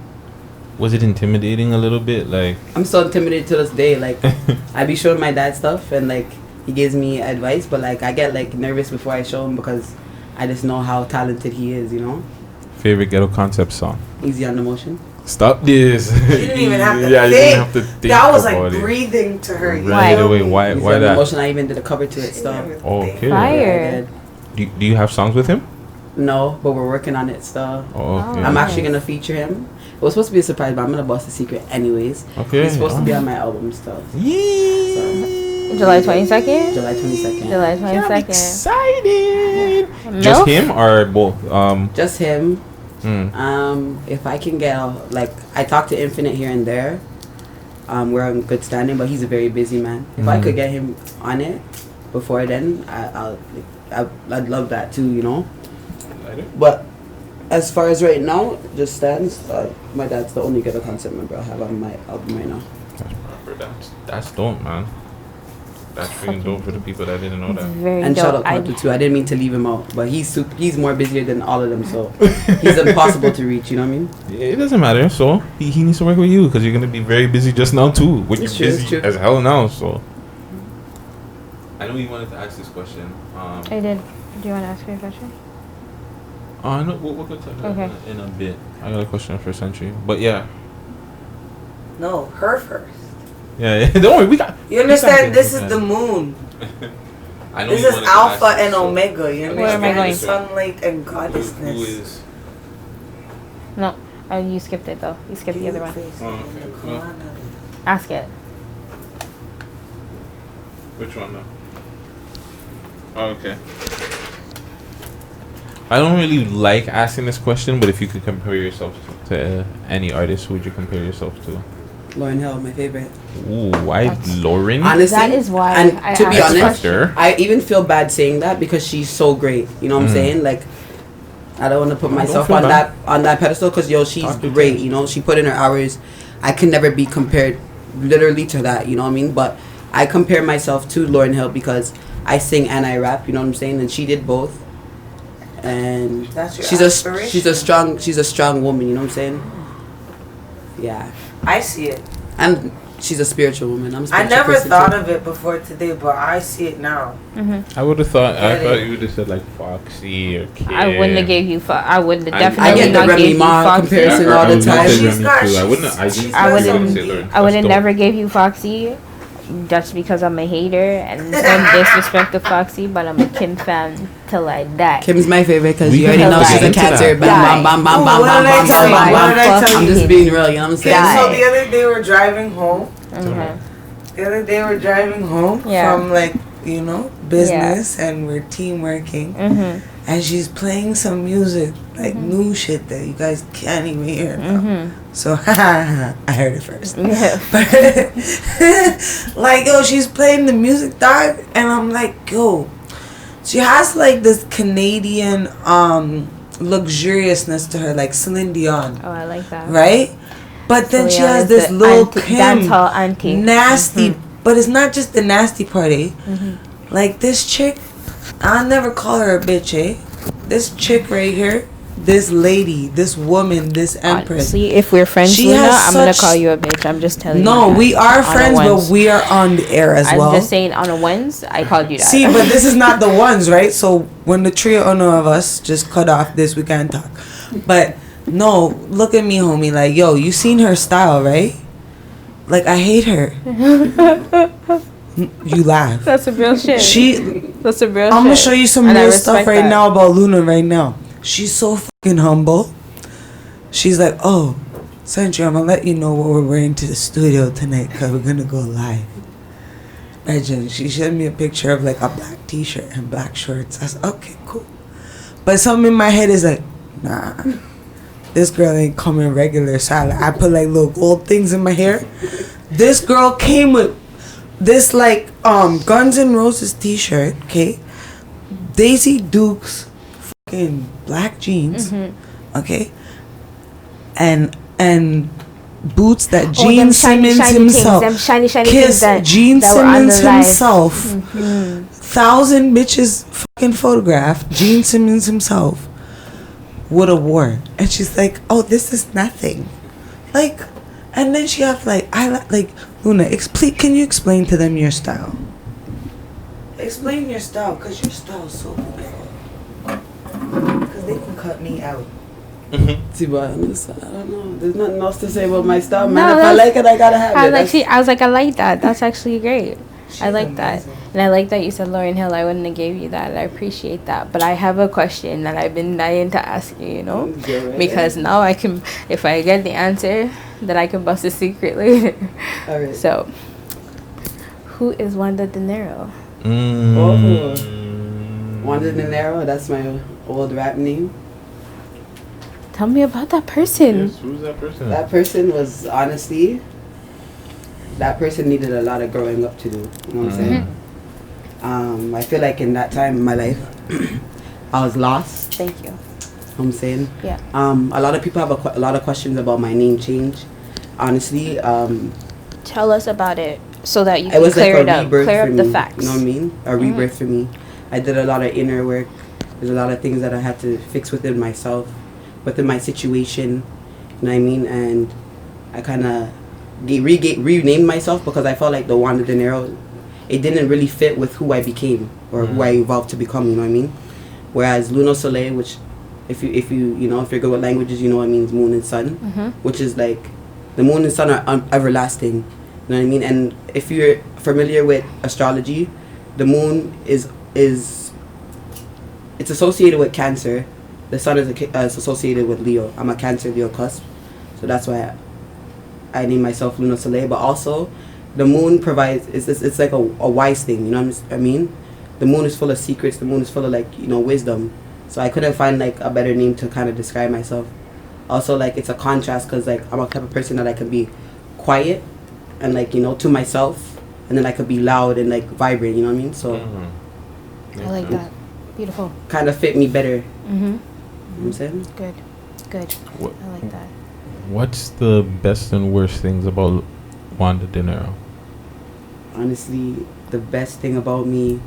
Was it intimidating a little bit? Like I'm so intimidated to this day. Like I be showing my dad stuff and like he gives me advice, but like I get like nervous before I show him because I just know how talented he is. You know. Favorite Ghetto Concept song? Easy on the Motion. Stop this. You didn't even have to think. you didn't have to think. That was like breathing to her. Right away. Why Easy on the that? Motion. I even did a cover to it. Stuff. Okay. Fire. Yeah, Do you have songs with him? no, but we're working on it still. Oh, okay. I'm actually gonna feature him. It was supposed to be a surprise, but I'm gonna bust the secret anyways. Okay. He's supposed to be on my album still. Yeah. July 22nd. July 22nd. July 22nd. Excited. Milk? Just him or both? Just him. If I can get I talk to Infinite here and there. We're in good standing, but he's a very busy man. If I could get him on it before then, I'd love that too, you know. But as far as right now, just stands. My dad's the only Ghetto Concept member I have on my album right now. That's dope, man. That's really dope for the people that didn't know that. Very And dope. shout out Kato too. I didn't mean to leave him out, but he's more busier than all of them, so he's impossible to reach. You know what I mean? Yeah, it doesn't matter. So he needs to work with you because you're gonna be very busy just now too. Which It's you're true, busy it's true. as hell now. So I know you wanted to ask this question. I did. Do you want to ask me a question? No, we'll go to that Okay. in a bit. I got a question for Century, but yeah. No, her first. Yeah. Don't worry, we got. You understand? This is the moon. I know This you is wanted to Alpha ask and this, so- Omega. You Where am I understand? going? Sunlight and Who goddessness. is? No. Oh, you skipped it though. You skipped the other one. Oh, okay. Well, Ask it. which one though? Oh, okay. I don't really like asking this question, but if you could compare yourself to any artist, who would you compare yourself to? Lauryn Hill, my favorite. Ooh, why Lauren? Honestly, That is why And I to be asked honest, After. I even feel bad saying that because she's so great. You know what I'm saying? Like, I don't want to put No, don't myself feel on bad. that pedestal because she's Talk your great. thing. You know, she put in her hours. I can never be compared, literally, to that. You know what I mean? But I compare myself to Lauryn Hill because I sing and I rap. You know what I'm saying? And she did both. And That's your she's aspiration. a strong woman. You know what I'm saying? Yeah, I see it. and she's a spiritual woman. I'm a I spiritual never person thought too. of it before today, but I see it now. I would have thought. I Get thought it. you would have said like Foxy or Kim. I wouldn't have gave you. I wouldn't have I definitely get the not Remy gave you Ma Foxy. comparison all the I was gonna time. say She's Remy got- too. I wouldn't. I she's didn't. got I say wouldn't. Lauren. I would have That's never dope. gave you Foxy, just because I'm a hater and no disrespect to Foxy, but I'm a Kim fan till I die. Kim's my favorite because We you already can know have she's to a get into cancer. that. Bam, bam, bam, bam, Ooh, bam, what bam, did I bam, tell bam, you? bam, What did I bam. tell I'm you? just being real, you know what I'm saying? Yeah. So the other day we're driving home. Mhm. The other day we're driving home Yeah. from business and we're team working. And she's playing some music, like new shit that you guys can't even hear. So, I heard it first. But, like, yo, she's playing the music, dog, and I'm like, yo, she has, like, this Canadian luxuriousness to her, like Celine Dion. Oh, I like that. Right? But then she has this Lil' Kim, nasty, but it's not just the nasty part, eh? Like, this chick, I'll never call her a bitch, eh? This chick right here, this lady, this woman, this empress. See, if we're friends, Luna, I'm gonna call you a bitch. I'm just telling you. No, we are friends, but we are on the air as well. I'm just saying, on a ones, I called you that. See, but this is not the ones, right? So when the three or no of us just cut off this, we can't talk. But no, look at me, homie. Like, yo, you seen her style, right? Like, I hate her. You laugh. That's some real shit. That's some real shit. I'm gonna show you some real stuff right now about Luna right now. She's so fucking humble. She's like, oh, Xentury, I'm gonna let you know what we're wearing to the studio tonight because we're gonna go live. Imagine, she showed me a picture of like a black t-shirt and black shorts. I said, okay, cool. But something in my head is like, nah, this girl ain't coming regular. So I put like little gold things in my hair. This girl came with this like Guns N' Roses t-shirt, okay? Daisy Dukes fucking black jeans, okay? And boots that Gene Simmons himself kissed Gene Simmons himself. 1,000 bitches fucking photographed Gene Simmons himself would have worn. And she's like, oh, this is nothing. Like, and then she have like, like Luna, can you explain to them your style? Explain your style, because your style is so beautiful. Because they can cut me out. See, but I don't know. There's nothing else to say about my style, man. If I like it, I gotta have it. I was like, I like that. That's actually great. I like that. And I like that you said Lauryn Hill. I wouldn't have gave you that. I appreciate that. But I have a question that I've been dying to ask you, you know? Right. Because now I can, if I get the answer, then I can bust a secret later. All right. So, who is Wanda De Niro? Wanda De Niro, that's my old rap name. Tell me about that person. Yes, who's that person? That person was, honestly, that person needed a lot of growing up to do. You know what I'm saying? I feel like in that time in my life, I was lost. Thank you. You know what I'm saying? Yeah. A lot of people have a lot of questions about my name change. Honestly, tell us about it so that you can clear it up. Clear up the facts. You know what I mean? A rebirth for me. I did a lot of inner work. There's a lot of things that I had to fix within myself, within my situation. You know what I mean? And I kind of renamed myself because I felt like the Wanda De Niro, it didn't really fit with who I became or who I evolved to become. You know what I mean? Whereas Luna Soleil, which if you're good with languages, you know what it means, moon and sun, which is like the moon and sun are everlasting. You know what I mean? And if you're familiar with astrology, the moon is it's associated with Cancer. The sun is associated with Leo. I'm a Cancer Leo cusp, so that's why I named myself Luna Soleil. But also, the moon provides it's like a wise thing. You know what I mean? The moon is full of secrets. The moon is full of like wisdom. So I couldn't find like a better name to kind of describe myself. Also, like it's a contrast because like I'm a type of person that I can be quiet and like to myself, and then I could be loud and like vibrant. You know what I mean? So I like that. Beautiful. Kind of fit me better. You know what I'm saying? Good. I like that. What's the best and worst things about Wanda De Niro? Honestly, the best thing about me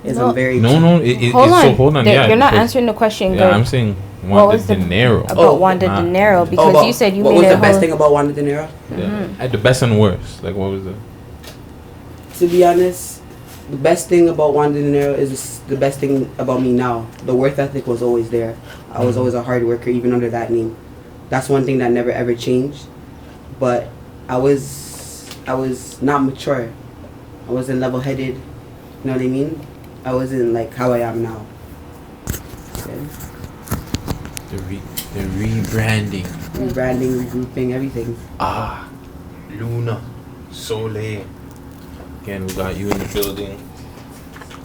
is I'm very hold on. So hold on. You're not answering the question. Yeah, I'm saying Wanda De Niro. About Wanda De Niro because you said you made it. What was the best thing about Wanda De Niro? Yeah, the best and worst. Like what was it? To be honest, the best thing about Wanda De Niro is the best thing about me now. The work ethic was always there. I was always a hard worker, even under that name. That's one thing that never ever changed. But I was not mature. I wasn't level-headed. You know what I mean? I wasn't like how I am now. Okay. The rebranding. Rebranding, regrouping, everything. Luna Soleil. Again, we got you in the building.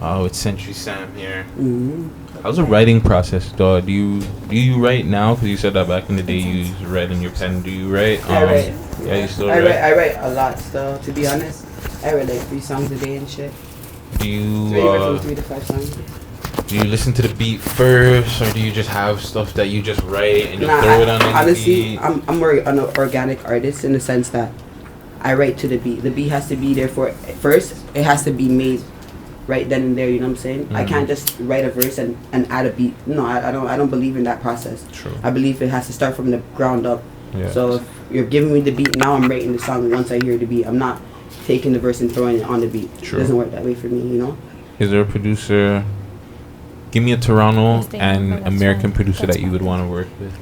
Oh, it's Century Sam here. Mm-hmm. How's the writing process, dog? Do you write now? Because you said that back in the day you used to write in your pen. Do you write? I write. Yeah, you still I write? I write a lot still, to be honest. I write like 3 songs a day and shit. Do you 3 to 5 songs a day. do you listen to the beat first, or do you just have stuff that you just write and you throw it on the honestly, beat? I'm more an organic artist in the sense that I write to the beat. The beat has to be there first. It has to be made right then and there. You know what I'm saying? I can't just write a verse and add a beat. No, I don't believe in that process. True. I believe it has to start from the ground up. Yeah. So if you're giving me the beat, now I'm writing the song once I hear the beat. I'm not taking the verse and throwing it on the beat. True. It doesn't work that way for me, you know? Is there a producer? Give me a Toronto Yes, they and are. That's American fine. producer That's that you would fine. want to work with.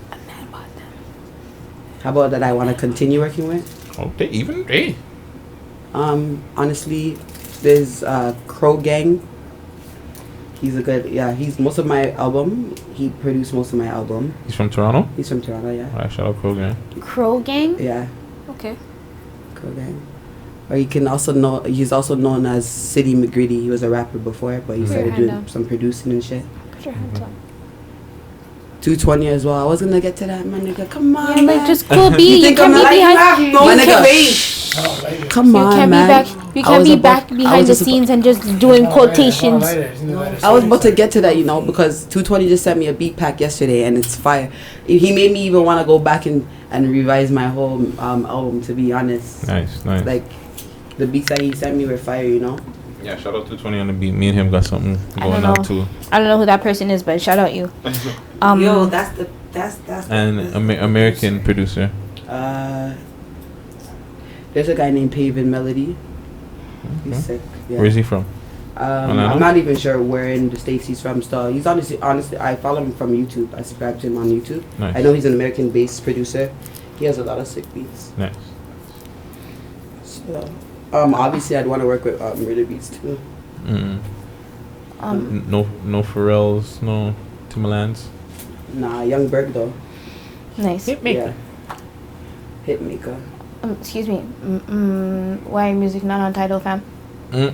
How about that I want to continue working with? Okay, even hey. Honestly, there's Crow Gang. He's a good, he's most of my album. He produced most of my album. He's from Toronto. He's from Toronto, yeah. Alright, shout out Krogan. Crow Gang. Yeah, Okay. Crow Gang. Or he's also known as City McGritty. He was a rapper before, but he Put your started hand doing up. some producing and shit. Put your hands up. 220 as well. I was gonna get to that, my nigga. Come on, Yeah, man. like just cool B. You think can't I'm be like behind. my You nigga. can't, Come you on, can't man. be back. You I can't was be about- back I behind was the just about- scenes and just doing quotations. I was about to get to that, you know, because 220 just sent me a beat pack yesterday, and it's fire. He made me even want to go back and revise my whole album. To be honest, Nice. like the beats that he sent me were fire, you know. Yeah, shout out to 20 on the beat. Me and him got something I going don't on too. I don't know who that person is, but shout out you. Yo, that's And American producer. There's a guy named Paven Melody. He's Okay. sick. Yeah. Where's he from? I'm not even sure where in the States he's from still. He's honestly, I follow him from YouTube. I subscribe to him on YouTube. Nice. I know he's an American-based producer. He has a lot of sick beats. Nice. So, obviously I'd want to work with Murder Beats too. No Pharrells, no Timbalands. Nah, Young Berg though. Nice. Yeah. Hitmaker. Excuse me. Why music not on Tidal, fam? Oh.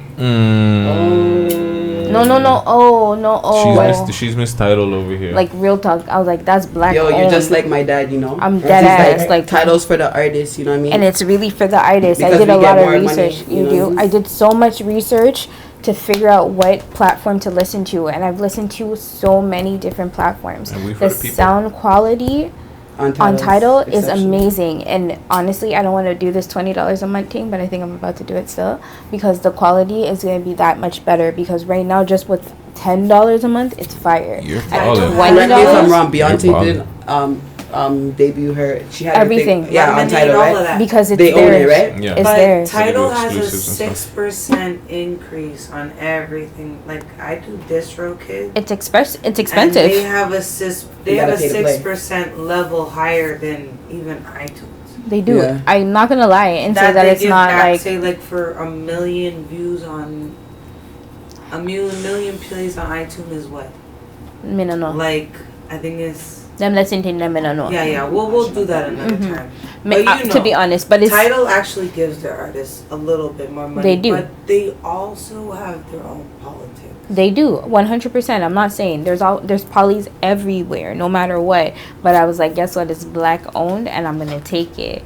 No. Oh, no. Oh. She's mistitled over here. Like real talk. I was like, that's black. Yo, you're owned. just like my dad, you know. I'm dead ass. Like titles for the artists, you know what I mean? And it's really for the artist. Because I did we a get lot of more money, research. you You know do. what I mean? I did so much research to figure out what platform to listen to, and I've listened to so many different platforms. And we've The heard of people. sound quality on Tidal is exceptional. amazing, and honestly, I don't want to do this $20 a month thing, but I think I'm about to do it still because the quality is going to be that much better. Because right now, just with $10 a month, it's fire. You're At ballin'. Correct me if I'm $20, wrong. You're Beyonce ballin'. did debut her. She had Everything. Her thing, yeah, on Lemonade, Tidal, all right? of that. because it's They own theirs. it, right? Yeah. It's But theirs. Tidal So has they do a exclusives and 6% increase on everything. Like I do DistroKid. It's And they expensive. have a You gotta pay to play. 6% level higher than even iTunes. They do. Yeah. I'm not gonna lie and say that they it's give not back, like say like for a million views on a million plays on iTunes is what? me no know. Like I think it's Them listen to them me no know. yeah. We'll do that another time. Me- But you to be know, honest, but it's Tidal actually gives their artists a little bit more money. They do. But they also have their own politics. they do 100%. I'm not saying there's polys everywhere, no matter what. But I was like, guess what? It's black owned, and I'm gonna take it,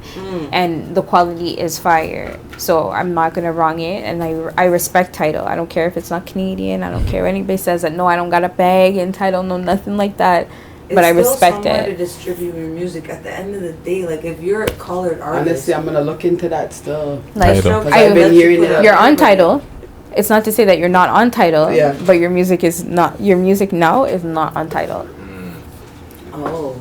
and the quality is fire. So I'm not gonna wrong it, and I respect Tidal. I don't care if it's not Canadian. I don't care if anybody says that. No, I don't got a bag in Tidal. No, nothing like that. But I respect It's still somewhere to it. distribute your music. At the end of the day, like if you're a colored artist, Honestly, I'm gonna look into that still. Like Tidal. 'Cause I've been hearing it. you're on Tidal. It's not to say that you're not on Tidal. Yeah. But your music is not. Your music now is not on Tidal. oh,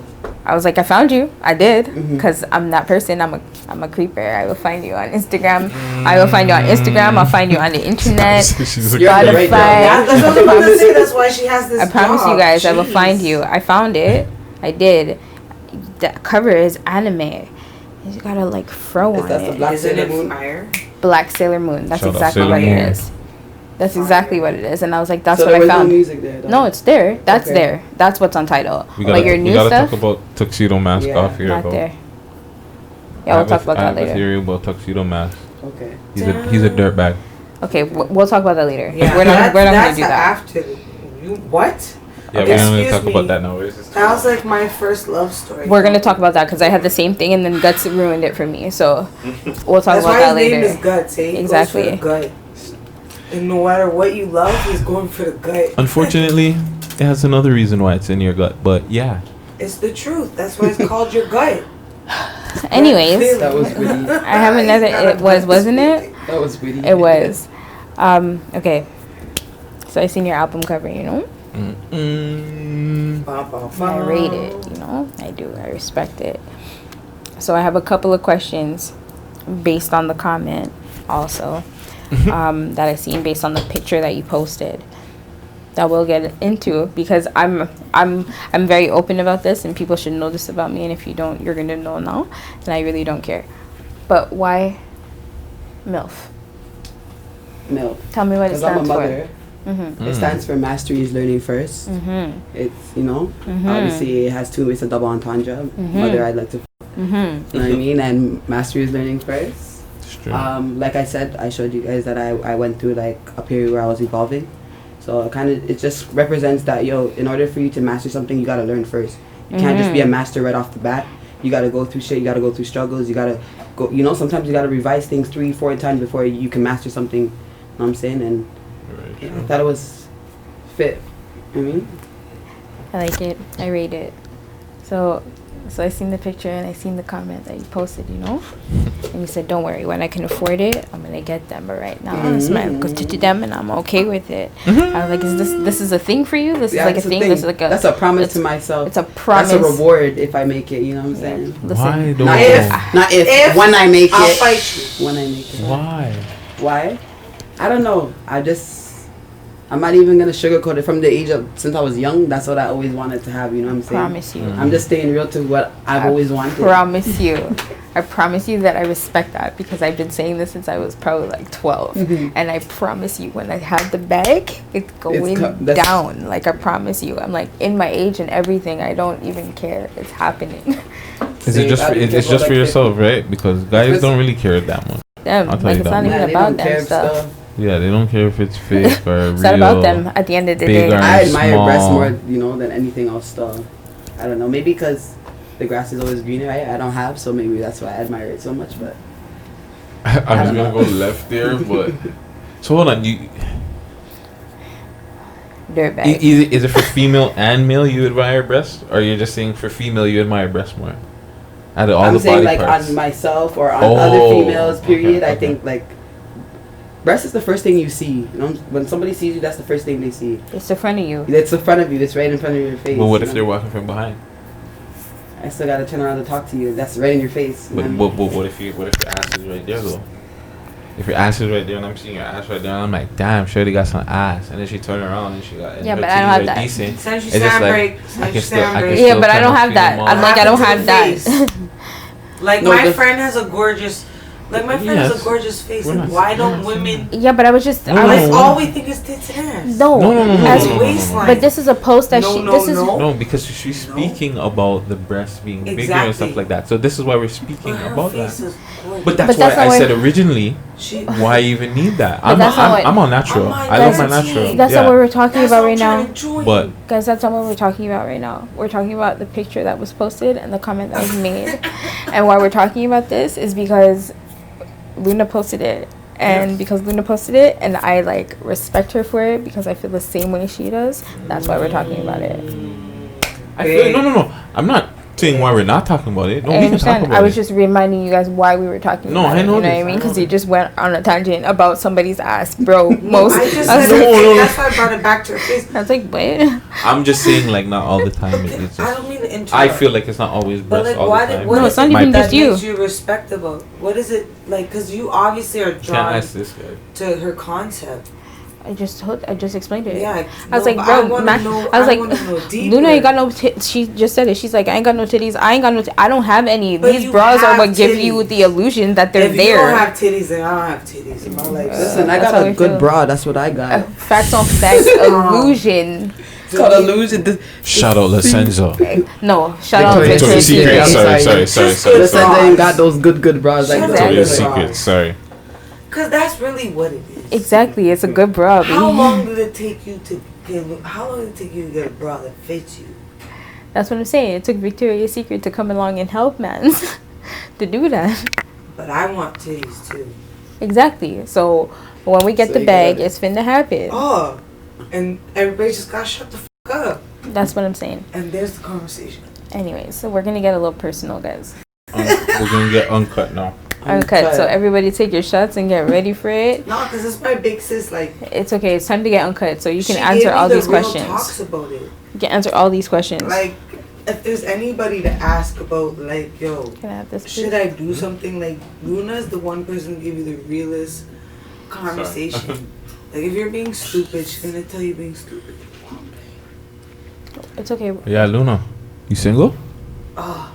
I was like, I found you. I did, Mm-hmm. because I'm that person. I'm a creeper. I will find you on Instagram. I will find you on Instagram. I'll find you on the internet. She's a You're Spotify. right, though. that's what I was gonna say. That's why she has this. I promise you job. guys, I will Jeez. find you. I found it. I did. The cover is anime. You gotta like fro Is on that the it. Black Isn't Sailor it Moon? fire? Black Sailor Moon. That's Shout out exactly Sailor what Moon. it is. That's exactly what it is. And I was like, that's So what there I was no found. music there, though? No, it's there. That's Okay. there. That's what's on Tidal. We Like your new gotta stuff, talk about Tuxedo Mask Yeah. off here. not though. there. Yeah, we'll talk about I that have a later. theory about Tuxedo Mask. Okay. He's a dirtbag. Okay, we'll talk about that later. Yeah, we're not going to that's do that. After you what? Yeah, Okay, we're going to excuse talk me. about that now. That was like my first love story. We're going to talk about that because I had the same thing and then Guttz ruined it for me. So we'll talk That's about why that his later. name is Guttz, eh? He Exactly. goes for the gut. And no matter what you love, he's going for the gut. Unfortunately, it has another reason why it's in your gut, but yeah. It's the truth. That's why it's called your gut. Anyways, That was witty. I have another. It wasn't it? That was witty. It was. Okay. So I seen your album cover, you know? I rate it, you know? I do. I respect it. So I have a couple of questions based on the comment also that I seen based on the picture that you posted that we'll get into because I'm very open about this and people should know this about me, and if you don't, you're gonna know now, and I really don't care. But why MILF? No. Tell me what it Because I'm a stands for. mother. It stands for Mastery is Learning First. It's, you know, obviously it has two, it's a double entendre. Mother, I'd like to, you know what I mean? And Mastery is Learning First. Like I said, I showed you guys that I went through like a period where I was evolving. So it just represents that, yo, in order for you to master something, you gotta learn first. You can't just be a master right off the bat. You gotta go through shit, you gotta go through struggles, you gotta go, you know, sometimes you gotta revise things 3-4 times before you can master something, you know what I'm saying? And yeah, I thought it was fit. I mean, I like it. I rate it. So I seen the picture and I seen the comment that you posted, you know? And you said, don't worry, when I can afford it, I'm going to get them. But right now, I'm going to go to them and I'm okay with it. I was like, this is a thing for you? This is like a thing? This is like that's a promise to myself. It's a promise. That's a reward if I make it, you know what I'm saying? Listen, Why don't Not if, when I make I'll it. fight you. When I make it. Why? I don't know. I'm not even gonna sugarcoat it. From the age of, since I was young, that's what I always wanted to have, you know what I'm saying? Promise you. I'm just staying real to what I've always wanted. Promise you. I promise you that I respect that because I've been saying this since I was probably like 12. And I promise you, when I have the bag, it's going down. Like, I promise you. I'm like, in my age and everything, I don't even care. It's happening. Is it just it's just for yourself, right? Because guys don't really care that much. Them. I'll tell Like, you it's that not much. even about them stuff. Yeah, they don't care if it's fake or real. It's not about them at the end of the day. I admire breasts more, you know, than anything else. So I don't know. Maybe because the grass is always greener. I don't have, so maybe that's why I admire it so much. But I was gonna go left there, but so hold on. You Dirtbag. is it for female and male you admire breasts, or you're just saying for female you admire breasts more? Out of all I'm the saying body like parts. on myself or on other females. Period. I think like. Breast is the first thing you see. You know, when somebody sees you, that's the first thing they see. It's in front of you. It's in front of you. It's right in front of your face. But what if they're walking from behind? I still gotta turn around to talk to you. That's right in your face. But what if your ass is right there though? If your ass is right there and I'm seeing your ass right there, and I'm like, damn, Shorty got some ass, and then she turned around and she got and Yeah, her but I don't titties have are that. decent. Since you It's just stand like break, I can still Yeah, but I kind don't of have feel that. them I'm all. like, I don't What have happened to the that. face? Like, No, my friend has a gorgeous... Like, my friend has a gorgeous face. We're Like, not why saying don't that. women... Yeah, but I was just. No, I was, Like, all we think is tits and ass. no. As, no. Waistline. But this is a post that she. This is. No, because she's speaking about the breast being bigger and Exactly. stuff like that. So this is why we're speaking But her about face that. is gorgeous. But that's But that's why not I why- said originally, She... why even need that? But that's not what- I'm all natural. Oh my I love my God. natural. That's yeah. not what we're talking about right now. But Guys, that's not what we're talking about right now. We're talking about the picture that was posted and the comment that was made. And why we're talking about this is because Luna posted it. And because Luna posted it and I like respect her for it because I feel the same way she does, that's why we're talking about it. I feel no. I'm not saying why we're not talking about it. No, I we can talk understand. about I was it. just reminding you guys why we were talking No, about I it. know You know this. what I mean? Because you just went on a tangent about somebody's ass, bro. Most. I just I was said like, her face. That's why I brought it back to her face. I was like, what? I'm just saying like not all the time. It's I just, don't mean to interrupt. I feel like it's not always But breast like, all why the did time. what No, is it's not it even that just you. makes you respectable? What is it like? Because you obviously are Can't drawn ask this guy. to her concept. I just explained it. Yeah, I was no, like, but bro, wanna man. know- I was wanna know like, deeper. Luna ain't got no. She just said it. She's like, I ain't got no titties. I ain't got no. I don't have any. But These you bras are have what give you titties. the illusion that they're If there. you don't have titties, then I don't have titties. In my life. listen, I That's got how a we good feel. bra. That's what I got. Facts on facts. Illusion. It's called illusion. Shout out Lacenzo. No, shout out Victoria's Victoria's Secret. Secret. Secret. Sorry. Listen, they ain't got those good bras like Shut that. Victoria's up. Secret. Sorry. Because that's really what it is. Exactly, it's a good bra. How baby. long did it take you to get a bra that fits you? That's what I'm saying. It took Victoria's Secret to come along and help man to do that. But I want titties too. Exactly. So when we get So the you bag, gotta- it's finna happen. Oh, and everybody just gotta shut the fuck up. That's what I'm saying. And there's the conversation. Anyways, so we're gonna get a little personal, guys. We're gonna get uncut now. Uncut. So everybody take your shots and get ready for it. No, because it's my big sis. Like, It's okay. It's time to get uncut, so you can she answer gave me all the these real questions. Talks about it. You can answer all these questions. Like, if there's anybody to ask about, like, yo, Can I have this, please? should I do something? Like, Luna's the one person to give you the realest conversation. Like, if you're being stupid, she's gonna tell you being stupid. It's okay. Yeah, Luna, you single? Oh,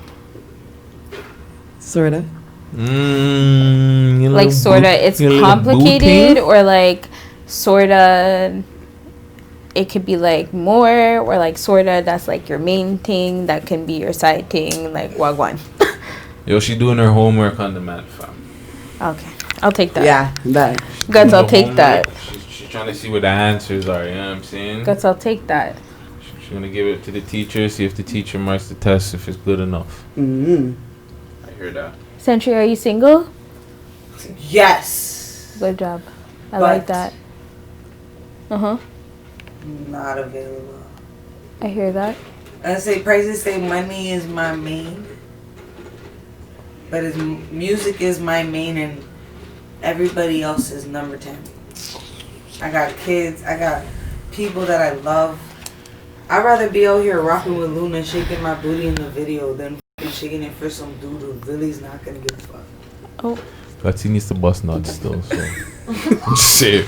Sorta. Like sorta, it's complicated, or like sorta, it could be like more, or like sorta, that's like your main thing, that can be your side thing, like wagwan. Yo, she doing her homework on the mat, fam. Okay, I'll take that. Yeah, that. Guts, I'll The take homework, that. She's trying to see what the answers are, you know what I'm saying? Guts, I'll take that. She's gonna give it to the teacher, see if the teacher marks the test, if it's good enough. Mm-hmm. I hear that. Sentry, are you single? yes. Good job. I But- like that. Uh-huh. Not available. I hear that. I say prices say money is my main, but music is my main, and everybody else is number 10. I got kids. I got people that I love. I'd rather be out here rocking with Luna, shaking my booty in the video, than f***ing shaking it for some dude who really's not gonna give a fuck. Oh, Gutsy needs to bust nuts still, so. Shit.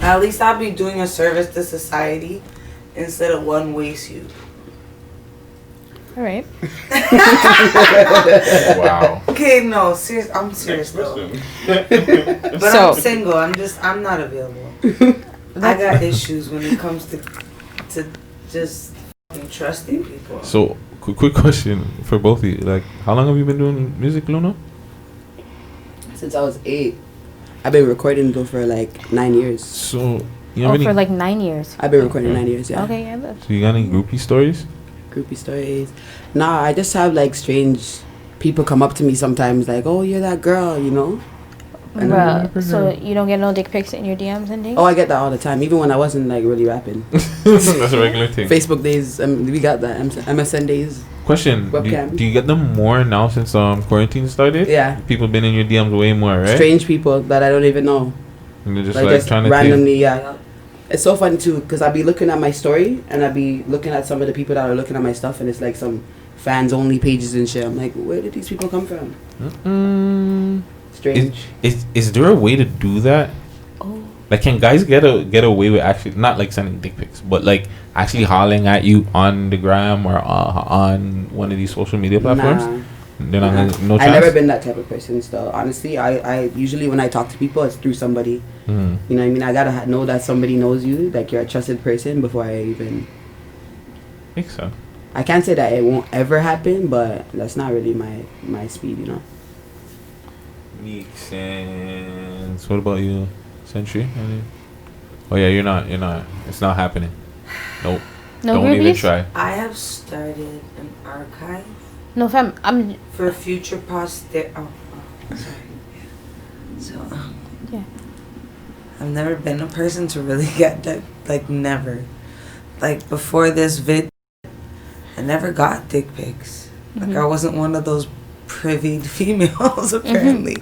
At least I'll be doing a service to society instead of one waste you. all right. Wow. Okay, no, serious. I'm serious though. But So- I'm single. I'm not available. I got issues when it comes to just fucking trusting people. So, quick question for both of you. Like, how long have you been doing music, Luna? Since I was 8. I've been recording though for like 9 years. So, you have Oh, any, for like 9 years. I've been recording 9 years, yeah. Okay, yeah. Look. so you got any groupie stories? Groupie stories. Nah, I just have like strange people come up to me sometimes like, oh, you're that girl, you know? And Bruh, so you don't get no dick pics in your DMs and things? Oh, I get that all the time, even when I wasn't like really rapping. That's a regular thing. Facebook days, we got that. MSN days. Question: Webcam. do you get them more now since quarantine started? Yeah. People been in your DMs way more, right? Strange people that I don't even know. And they're just Like like just trying to randomly, yeah. It's so funny too, because I'll be looking at my story and I'll be looking at some of the people that are looking at my stuff, and it's like some fans only pages and shit. I'm like, where did these people come from? Strange. Is there a way to do that? Oh. Like, can guys get away with actually not like sending dick pics, but like actually hollering at you on the gram or on one of these social media platforms? Nah. They're not gonna, no chance. I've never been that type of person. Still, honestly, I usually when I talk to people, it's through somebody. Mhm. You know what I mean? I gotta know that somebody knows you, like you're a trusted person before I even. think so. I can't say that it won't ever happen, but that's not really my speed, you know. Makes sense. What about you, Century? Oh yeah, you're not. It's not happening. Nope. No Don't even groupies? try. I have started an archive No, fam. I'm. for future posterity. Oh, sorry. So, Yeah. I've never been a person to really get that. Like, never. Like, before this vid, I never got dick pics. Like, I wasn't one of those privied females, apparently.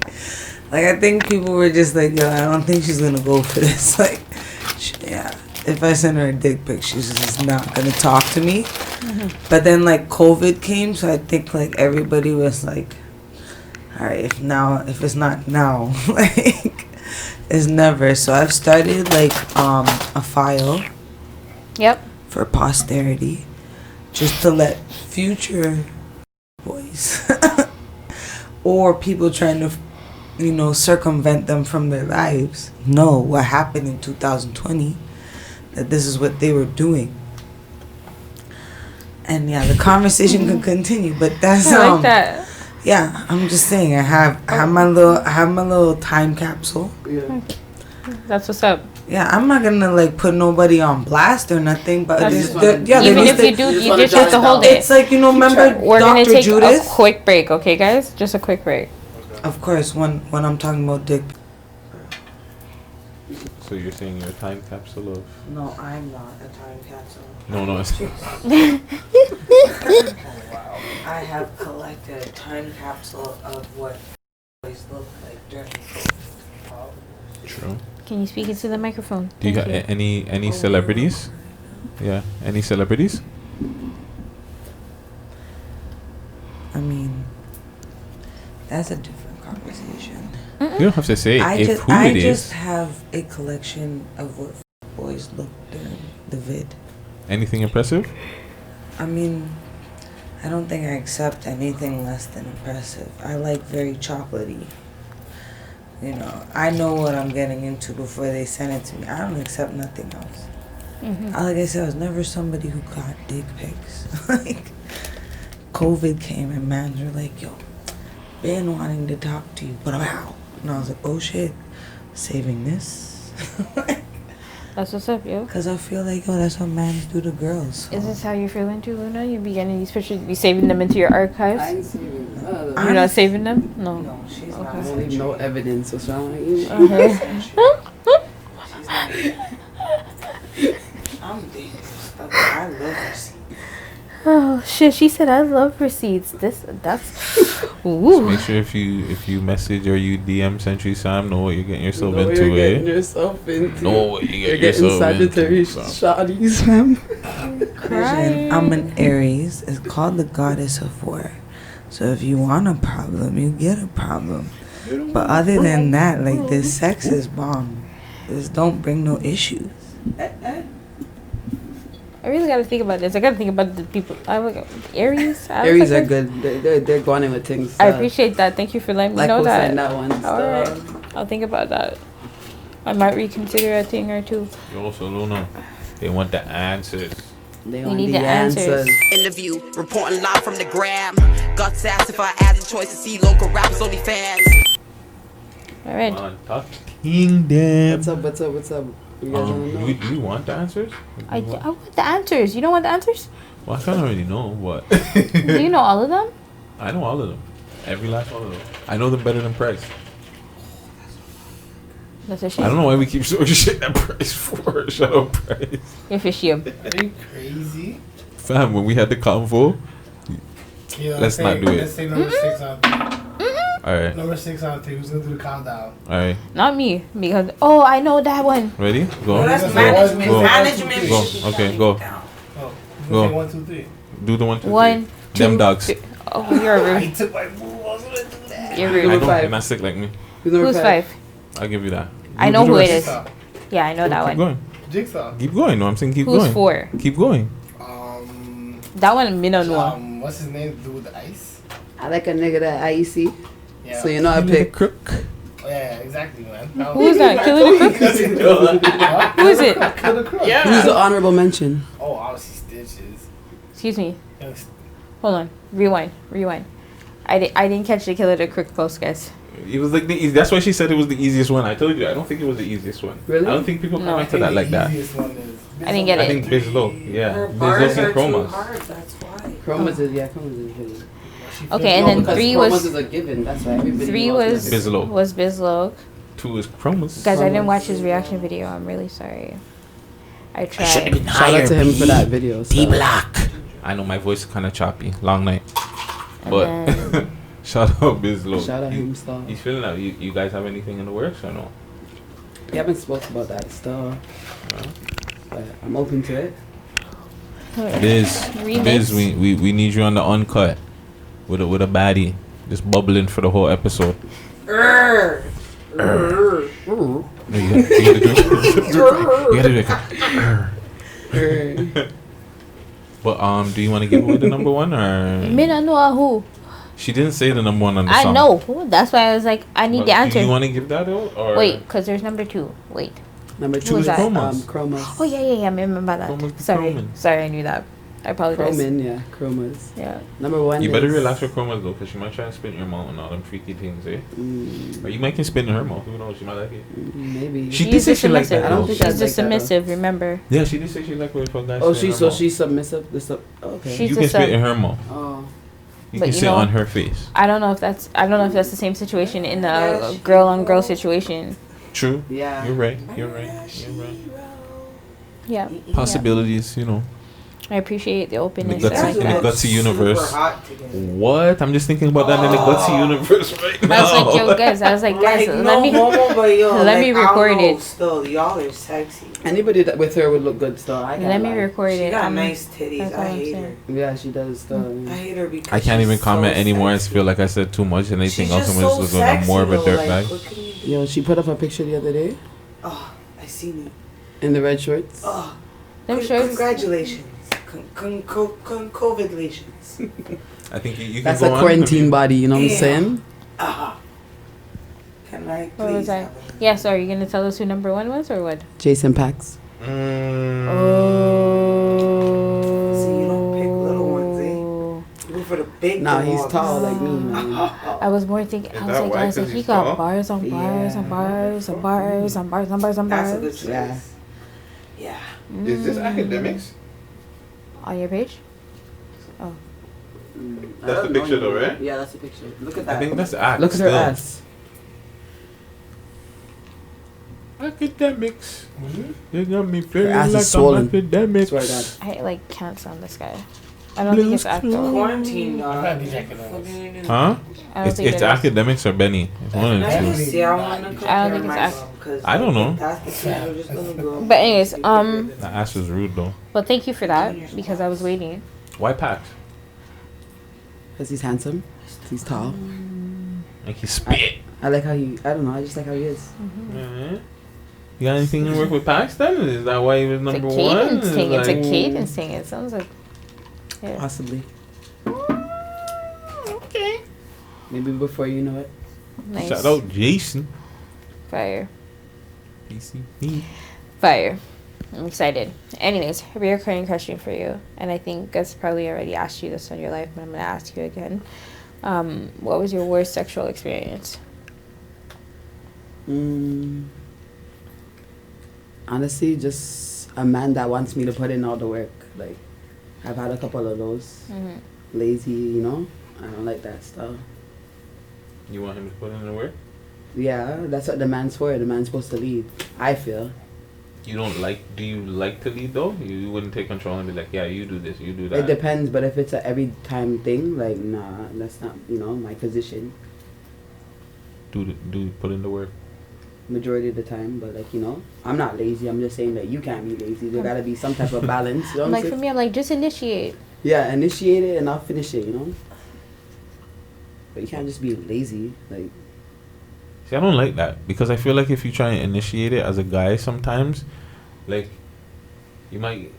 Like, I think people were just like, yo, I don't think she's gonna go for this. Like, yeah. If I send her a dick pic, she's just not gonna talk to me. But then like COVID came, so I think like everybody was like, all right, if it's not now, like it's never. So I've started like a file Yep. for posterity, just to let future boys or people trying to circumvent them from their lives know what happened in 2020, that this is what they were doing. And yeah, the conversation can continue, but that's I like that. yeah, I'm just saying I have my little time capsule. Yeah. That's what's up. Yeah, I'm not gonna like put nobody on blast or nothing, but That's- even if you do, you just have to hold it. It's like, you know, remember We're gonna Dr. take Judas? a quick break, okay, guys? Just a quick break. Of course, when I'm talking about dick. So you're saying you're a time capsule of? No, I'm not a time capsule. No, it's I have collected a time capsule of what boys look like during COVID. true. Can you speak into the microphone? Do you Thank got any celebrities? Yeah, any celebrities? I mean, that's a different conversation. You don't have to say I if who it is. just have a collection of what boys look during the vid. Anything impressive? I mean, I don't think I accept anything less than impressive. I like very chocolatey. You know, I know what I'm getting into before they send it to me. I don't accept nothing else. Like I said, I was never somebody who got dick pics. Like, COVID came and mans were like, yo, been wanting to talk to you, but I'm out. And I was like, oh shit, saving this. That's what's up, yo. Because I feel like, yo, that's what mans do to girls. Is this how you're feeling too, Luna? You be getting these pictures, be saving them into your archives? I ain't saving none of You're them. not saving them? No. No, she's Okay. not. I don't leave no evidence. What's wrong with you? I'm dangerous. I love receipts. Oh shit! She said, "I love receipts." That's ooh. Make sure if you message or you DM Century Sam, know what you're getting yourself Know what into, you're getting eh? yourself into. Know what you You're get getting yourself Sagittarius into. shawties, fam. Vision. I'm an Aries. It's called the goddess of war. So if you want a problem, you get a problem. But other than that, like, this sex is bomb. This don't bring no issues. I really gotta think about this. I gotta think about the people. I look at Aries. Aries are good. They're going in with things. I appreciate that. Thank you for letting me like know we'll that. send that one. All right, I'll think about that. I might reconsider a thing or two. You also Luna, they want the answers. They We want need the the answers. Interview, reporting live from the gram. Guts asked if I had a choice to see local rappers only fans. All right. Come on, talk kingdom. What's up? You guys wanna know? You want the answers? I want the answers. You don't want the answers? Well, I kind of already know, but Do you know all of them? I know all of them. Every last one of them. I know them better than Price. That's a shame. I don't know why we keep showing shit that Price for. Shut up, Price. You're fishy. Are you crazy? Fam, when we had the convo, Yo, Let's not do it. Let's say number 6 on 3. alright, Number 6 on 3. Who's gonna do the countdown? alright. Not me, because I know that one. Ready? Go. Well, that's Go. management. Go. Management. Go. should Okay, be go. down. Oh, Go. say 1, 2, 3. Do the 1, 2, 3. 1, 2. Them dogs. 3. Oh, you're I rude. took my move. I was gonna do that. You're I rude. know, Number 5. you're not sick like me. Who's 5? I'll give you that. I Do know the who it rest. is. Jigsaw. Yeah, I know that Keep one. going. Jigsaw. Keep going. No, I'm saying keep Who's going. 4? Keep going. That one, me no know. What's his name? The dude with the ice. I like a nigga that I see. Yeah. So you know I pick. Crook. Oh, yeah, exactly, man. Who is that? Killer the Crook? Who is it? Kill the Crook. Who's the honorable mention? Oh, obviously Stitches. Excuse me. Young Hold on. Rewind. I didn't catch the Killer the Crook post, guys. It was like that's why she said it was the easiest one. I told you, I don't think it was the easiest one. Really? I don't think people No. comment to that like that. easiest one is I didn't get I it. think Biz Low. Yeah. Her Biz bars Low are and too Chromas. hard, that's why. Chromas is hidden. Okay, and No, then because 3 Chromas was is a given. That's why everybody 3 knows was that. Bizlo. was Bizlo. 2 is Chromas. Guys, I didn't watch his reaction video. I'm really sorry. I tried. Shout out to him for that video. So. I know my voice is kind of choppy. Long night. And But then- shout out Biz Low. Shout out him still. He's feeling out. You guys have anything in the works or no? We haven't spoke about that still. But I'm open to it. Remix. Biz, we need you on the uncut with a baddie, just bubbling for the whole episode. No, you gotta do it. But do you want to give away the number one or? Me not know who. She didn't say the number one on the I song. know who. That's why I was like, I need But the do answer. you want to give that out or? Wait, because there's number 2. Wait. Number Who 2 was is that? Chromas. Oh, yeah. I remember that. Chromas be Sorry. chroming. Sorry, I knew that. I apologize. Chromas. Yeah. Number one. You better relax with chromas though, because she might try to spit in your mouth and all them freaky things, eh? Or you might can spit in her mouth. Who knows? She might like it. Maybe. She did say she liked that. I don't think she's I'd just like that, submissive. Remember. Yeah, she did say she liked it for guys. Oh, spit in her mouth. she's submissive. Okay. She's You can spit in her mouth. Oh. You But can you sit know- on her face. I don't know if that's the same situation in a girl on girl situation. True. Yeah. You're right. Yeah. Possibilities, you know. I appreciate the In the openness. Gutsy universe. What? I'm just thinking about that in the Gutsy universe right now. I was like, yo, guys. Let me let me record it. Still, y'all are sexy. Anybody that with her would look good still. Let me record She it. got nice titties. that's all I I'm hate saying. her. Yeah, she does still. I hate her because I can't she's even comment so anymore. I sexy. feel like I said too much, and they She's think just ultimately so I'm more of a sexy, though, dirtbag. what can you do? Yo, she put up a picture the other day Oh, I seen it. in the red shorts. Oh, Them shirts. congratulations. COVID-lations. I think you can That's go a on. quarantine body, you know what I'm Yeah. saying? Can I please What was I? have a- Yeah, so are you gonna tell us who number one was or what? Jason Pax. See, you don't pick little ones, eh? You go for the big Nah, he's dogs. tall like me, man. I was more thinking. I was that like, why? guys, like 'Cause he he's got tall? bars on bars on bars on bars on bars on bars on That's a good bars. choice. Yeah. Yeah. Is this academics? On your page? That's the picture though, right? Yeah, that's the picture. Look at I that. think that's act. Look at her still. ass. Academics. Mm-hmm. You got me feeling ass is like swollen. I'm academic. Swear to God. I like can't stand this guy. I don't think it's actor. Quarantine, I'm dog. not these academics. Huh? I don't It's think it's it is. academics or Benny. It's one of the Let me two. see. I want to compare I don't think it's myself, 'cause I don't know. That's the thing. We're just gonna go. But anyways, The ass is rude though. well, thank you for that because I was waiting. Why Pax? Because he's handsome. He's tall. Like he spit. I like how he, I don't know, I just like how he is. Mhm. You got anything to work with Pax then? Is that why he was It's a number one? cadence Is thing. It's a like- cadence thing. It sounds like. Yeah. Possibly. Okay. Maybe before you know it. Nice. Shout out Jason. Fire. PCP. Fire. I'm excited. Anyways, a recurring question for you, and I think Guttz probably already asked you this in your life, but I'm gonna ask you again. What was your worst sexual experience? Honestly, just a man that wants me to put in all the work. Like, I've had a couple of those. Mm-hmm. Lazy, you know? I don't like that stuff. You want him to put in the work? Yeah, that's what the man's for. The man's supposed to lead. I feel. You don't like? Do you like to lead though? You wouldn't take control and be like, yeah, you do this, you do that. It depends, but if it's a every time thing, like, nah, that's not, you know, my position. Do put in the work. Majority of the time, but like, you know, I'm not lazy. I'm just saying that you can't be lazy. There gotta be some type of balance. You know what I'm Like for saying? me, I'm like just initiate. Yeah, initiate it and I'll finish it, you know? But you can't just be lazy. Like, See, I don't like that because I feel like if you try and initiate it as a guy, sometimes, like, you might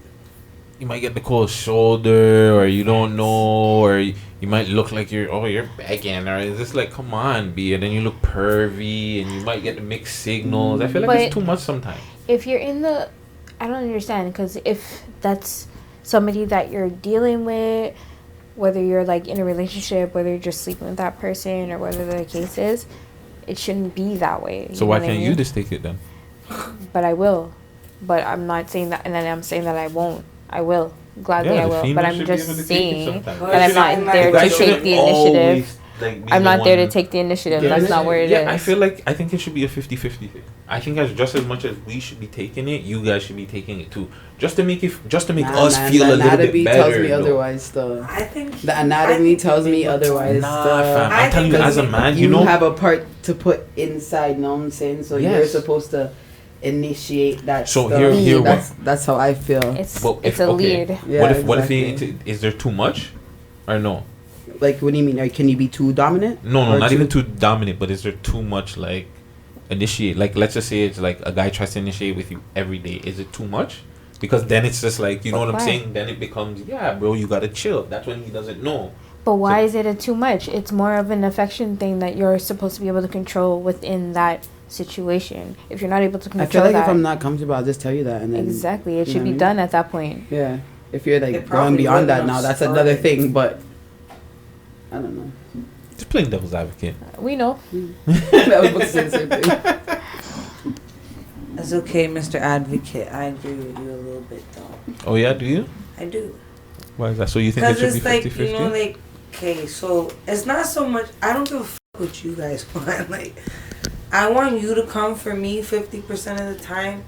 get the cold shoulder, or you don't know, or you might look like you're begging, or it's just like, come on, B, and then you look pervy, and you might get the mixed signals. I feel like it's But too much sometimes. if you're in the, I don't understand, because if that's somebody that you're dealing with, whether you're like in a relationship, whether you're just sleeping with that person, or whatever the case is, it shouldn't be that way. So why can't you just take it then? But I will. But I'm not saying that, and then I'm saying that I won't. I will. Gladly Yeah, I the will. female But I'm should be able just to take it saying sometimes. that I'm not there to Guys take shouldn't the always, initiative. like, be I'm the not there to one- take the initiative. Yeah, That's not where it is. Yeah, I think it should be a 50-50 thing. I think just as much as we should be taking it, you guys should be taking it too. Just to make us feel the a little bit anatomy better. tells me though. otherwise, though. I think The anatomy tells me otherwise. Nah, though. fam. I I'm telling you, think as a man, you You know. have a part to put inside, know what I'm saying? So you're Yes. supposed to initiate that So stuff. here That's how I feel. It's Well, it's if- a okay. lead. Yeah, what if exactly. is there too much, or no? Like, what do you mean? Like, can you be too dominant? No, Or not even too dominant. But is there too much like initiate? Like, let's just say it's like a guy tries to initiate with you every day. Is it too much? Because then it's just like, you know what I'm Why? saying. Then it becomes, yeah, bro, you gotta chill. That's when he doesn't know. But why So- is it a too much? It's more of an affection thing that you're supposed to be able to control within that situation. If you're not able to I control feel like that, if I'm not comfortable, I'll just tell you that, and then exactly, it you should know be what I mean? done at that point. Yeah, If you're like It going probably beyond that wouldn't now, have that's another started. thing. But I don't know. Just playing devil's advocate. We know. I was about to say the same thing. It's okay, Mr. Advocate. I agree with you a little bit, though. Oh yeah, do you? I do. Why is that? So you think it Because should be it's 50-50? like, you know, like, okay, so it's not so much, I don't give a fuck what you guys want. Like, I want you to come for me 50% of the time.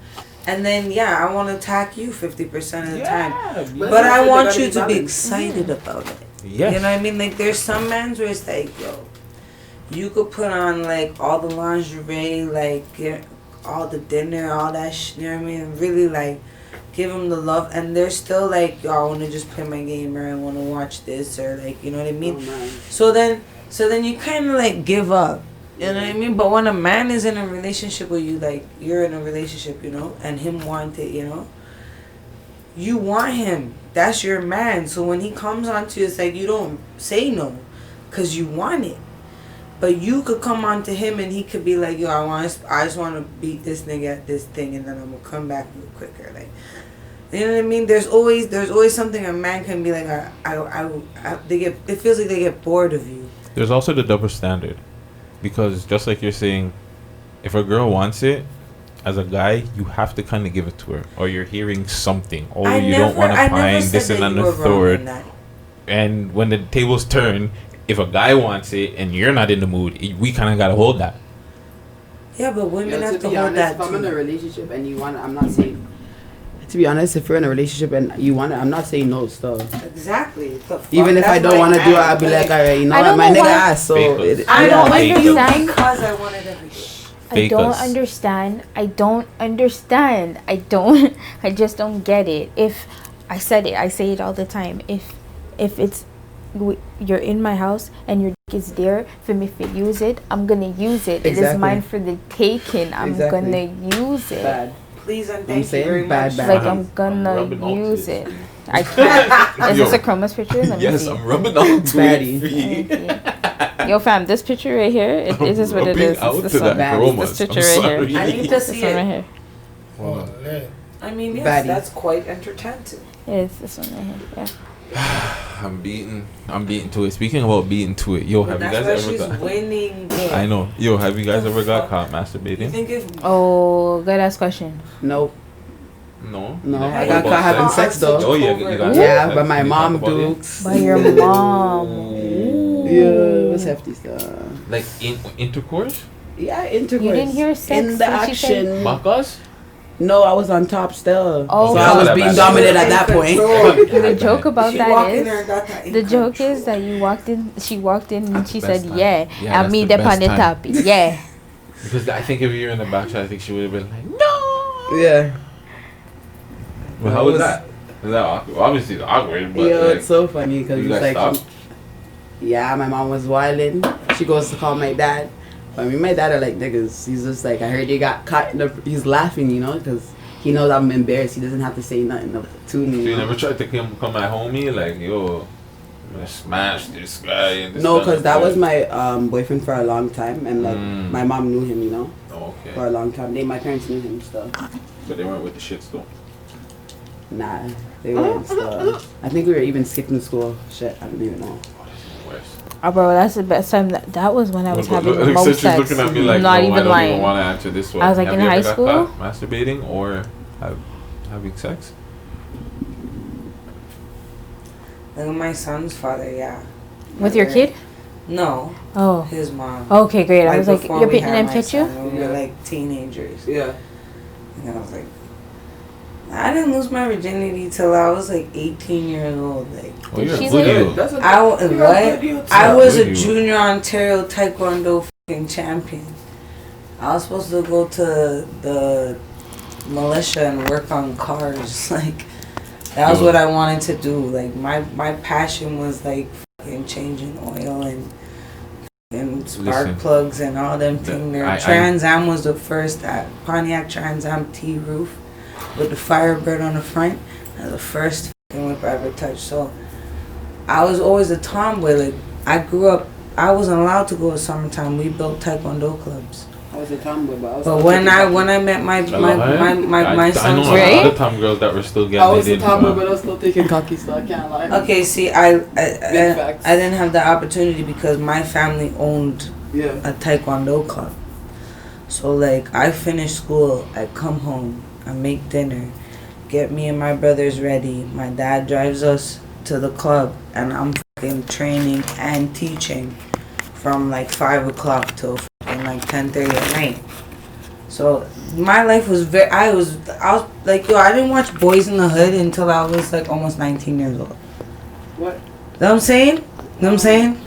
And then, yeah, I want to attack you 50% of the time. But I want you to be excited about it. Yes. You know what I mean? Like, there's some mans where it's like, yo, you could put on, like, all the lingerie, like, get all the dinner, all that shit, you know what I mean? And really, like, give them the love. And they're still like, yo, I want to just play my game, or I want to watch this, or, like, you know what I mean? So then you kind of, like, give up. You know what I mean? But when a man is in a relationship with you, like, you're in a relationship, you know, and him want it, you know, you want him. That's your man. So when he comes on to you, it's like you don't say no because you want it. But you could come on to him and he could be like, yo, I just want to beat this nigga at this thing, and then I'm going to come back a little quicker. Like, you know what I mean? There's always something a man can be like, it feels like they get bored of you. There's also the double standard. Because just like you're saying, if a girl wants it, as a guy, you have to kind of give it to her. Or you're hearing something. Or you don't want to find this and then the third. And when the tables turn, if a guy wants it and you're not in the mood, we kind of got to hold that. Yeah, but women have to be hold honest, that if I'm too. in a relationship and you want it, I'm not saying... To be honest, if you're in a relationship and you want it, I'm not saying no still. Exactly. Even if I don't want to do it, I'll be like, alright, you know what, my nigga asked, so... I don't understand. Because I wanted everything. I don't understand. I just don't get it. If I said it, I say it all the time. If it's you're in my house and your dick is there for me to use it, I'm gonna use it. It is mine for the taking. I'm gonna use it. Bad. Please and thank you very bad, much. bad. Like, I'm gonna use it. I can't. Is this a chroma's picture? Let me see. I'm rubbing on to it. Yo, fam, this picture right here, it is what it is. It's this one. This picture right here. I need to see This one right it. here. Oh, I mean, yes, Baddie. that's quite entertaining. It is this one right here. Yeah. I'm beating to it. Speaking about beating to it, yo, have you guys ever got... winning. I know. Yo, have you guys ever got caught You masturbating? think if Oh, good ass question. Nope. No. No, You I never got about caught having sex? sex though. Oh, yeah, you got Yeah, sex. but my Can you mom talk about it? dukes. By your mom. Yeah, it was hefty stuff. Like intercourse? Yeah, intercourse. You didn't hear sex in the when she said- action. Bakas? No, I was on top still. Oh. So I was Okay. being dominant at that point. The joke about she that walked in is, there and got that the in joke control. is that she walked in and she That's said, the best yeah, time. Yeah, and me that's dip the on the best top. Yeah. Because I think if you're in the back shot, I think she would have been like, no. Yeah. Well, how was that? Is that awkward? Obviously, it's awkward, but Yo, like, it's so funny because you it's guys like, stopped? yeah, my mom was wilding. She goes to call my dad. But I mean, my dad are like niggas. He's just like, I heard you got caught in the. He's laughing, you know, because he knows I'm embarrassed. He doesn't have to say nothing to me. So you know? never tried to come at homie like, yo, I'm gonna smash this guy. And this No, guy because that and was my boyfriend for a long time, and like Mm. my mom knew him, you know, Oh, okay. for a long time. My parents knew him still. But they weren't with the shits though. Nah, they weren't still. I think we were even skipping school. Shit, I don't even know. Oh, this is worse. Oh, bro, that's the best time. That was when I was having the Look, most she's sex. looking at me like, Not no, even I don't lying. even want to answer this one. I was like Have in you high ever got school. caught masturbating or having sex? Look at my son's father, yeah. With your kid? No, Oh. his mom. Okay, great. I was like, before you're we pitching had them my pitch you? son, when we were like teenagers. Yeah. And I was like, I didn't lose my virginity till I was like 18 years old. Like, Oh, you're a she good live- deal. I was a Good you. junior Ontario Taekwondo fucking champion. I was supposed to go to the militia and work on cars. Like, that was what I wanted to do. Like, my passion was like fucking changing oil and spark Listen, plugs and all them things there. Trans Am was the first, that Pontiac Trans Am T roof with the Firebird on the front. That was the first fucking whip I ever touched. So I was always a tomboy. Like, I grew up, I wasn't allowed to go to summertime. We built Taekwondo clubs. Oh was a tomboy, but when I met my son, I know a lot of tom girls that were still getting. I was a tomboy, but I was still taking cocky, so I can't lie. Okay, see, I didn't have the opportunity because my family owned a taekwondo club. So like, I finish school, I come home, I make dinner, get me and my brothers ready. My dad drives us to the club, and I'm fucking training and teaching from like 5 o'clock till fucking like 10:30 at night. So my life was I was like, yo, I didn't watch Boys in the Hood until I was like almost 19 years old. What? Know what I'm saying? Know what I'm saying?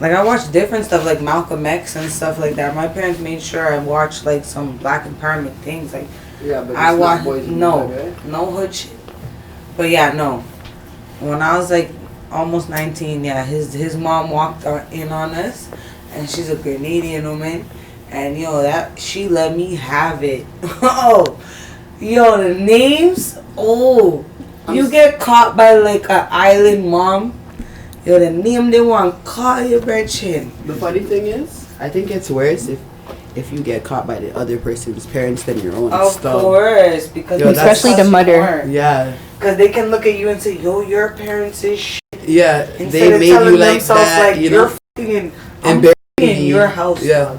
Like, I watched different stuff like Malcolm X and stuff like that. My parents made sure I watched like some black empowerment things. Like, yeah, but I watched no hood shit. But yeah, no. When I was like almost 19, yeah, his mom walked in on us, and she's a Grenadian woman, and yo, that she let me have it. Oh, yo, the names. Oh, you get caught by like an island mom. Yo, the name they want call you, Bretchin. The funny thing is, I think it's worse if you get caught by the other person's parents than your own. Of course, because especially the mother. Yeah. Because they can look at you and say, yo, your parents is shit. Yeah, Instead they of made telling you like themselves, that, like, you you're know. fucking Embarrassing in your house. Yeah.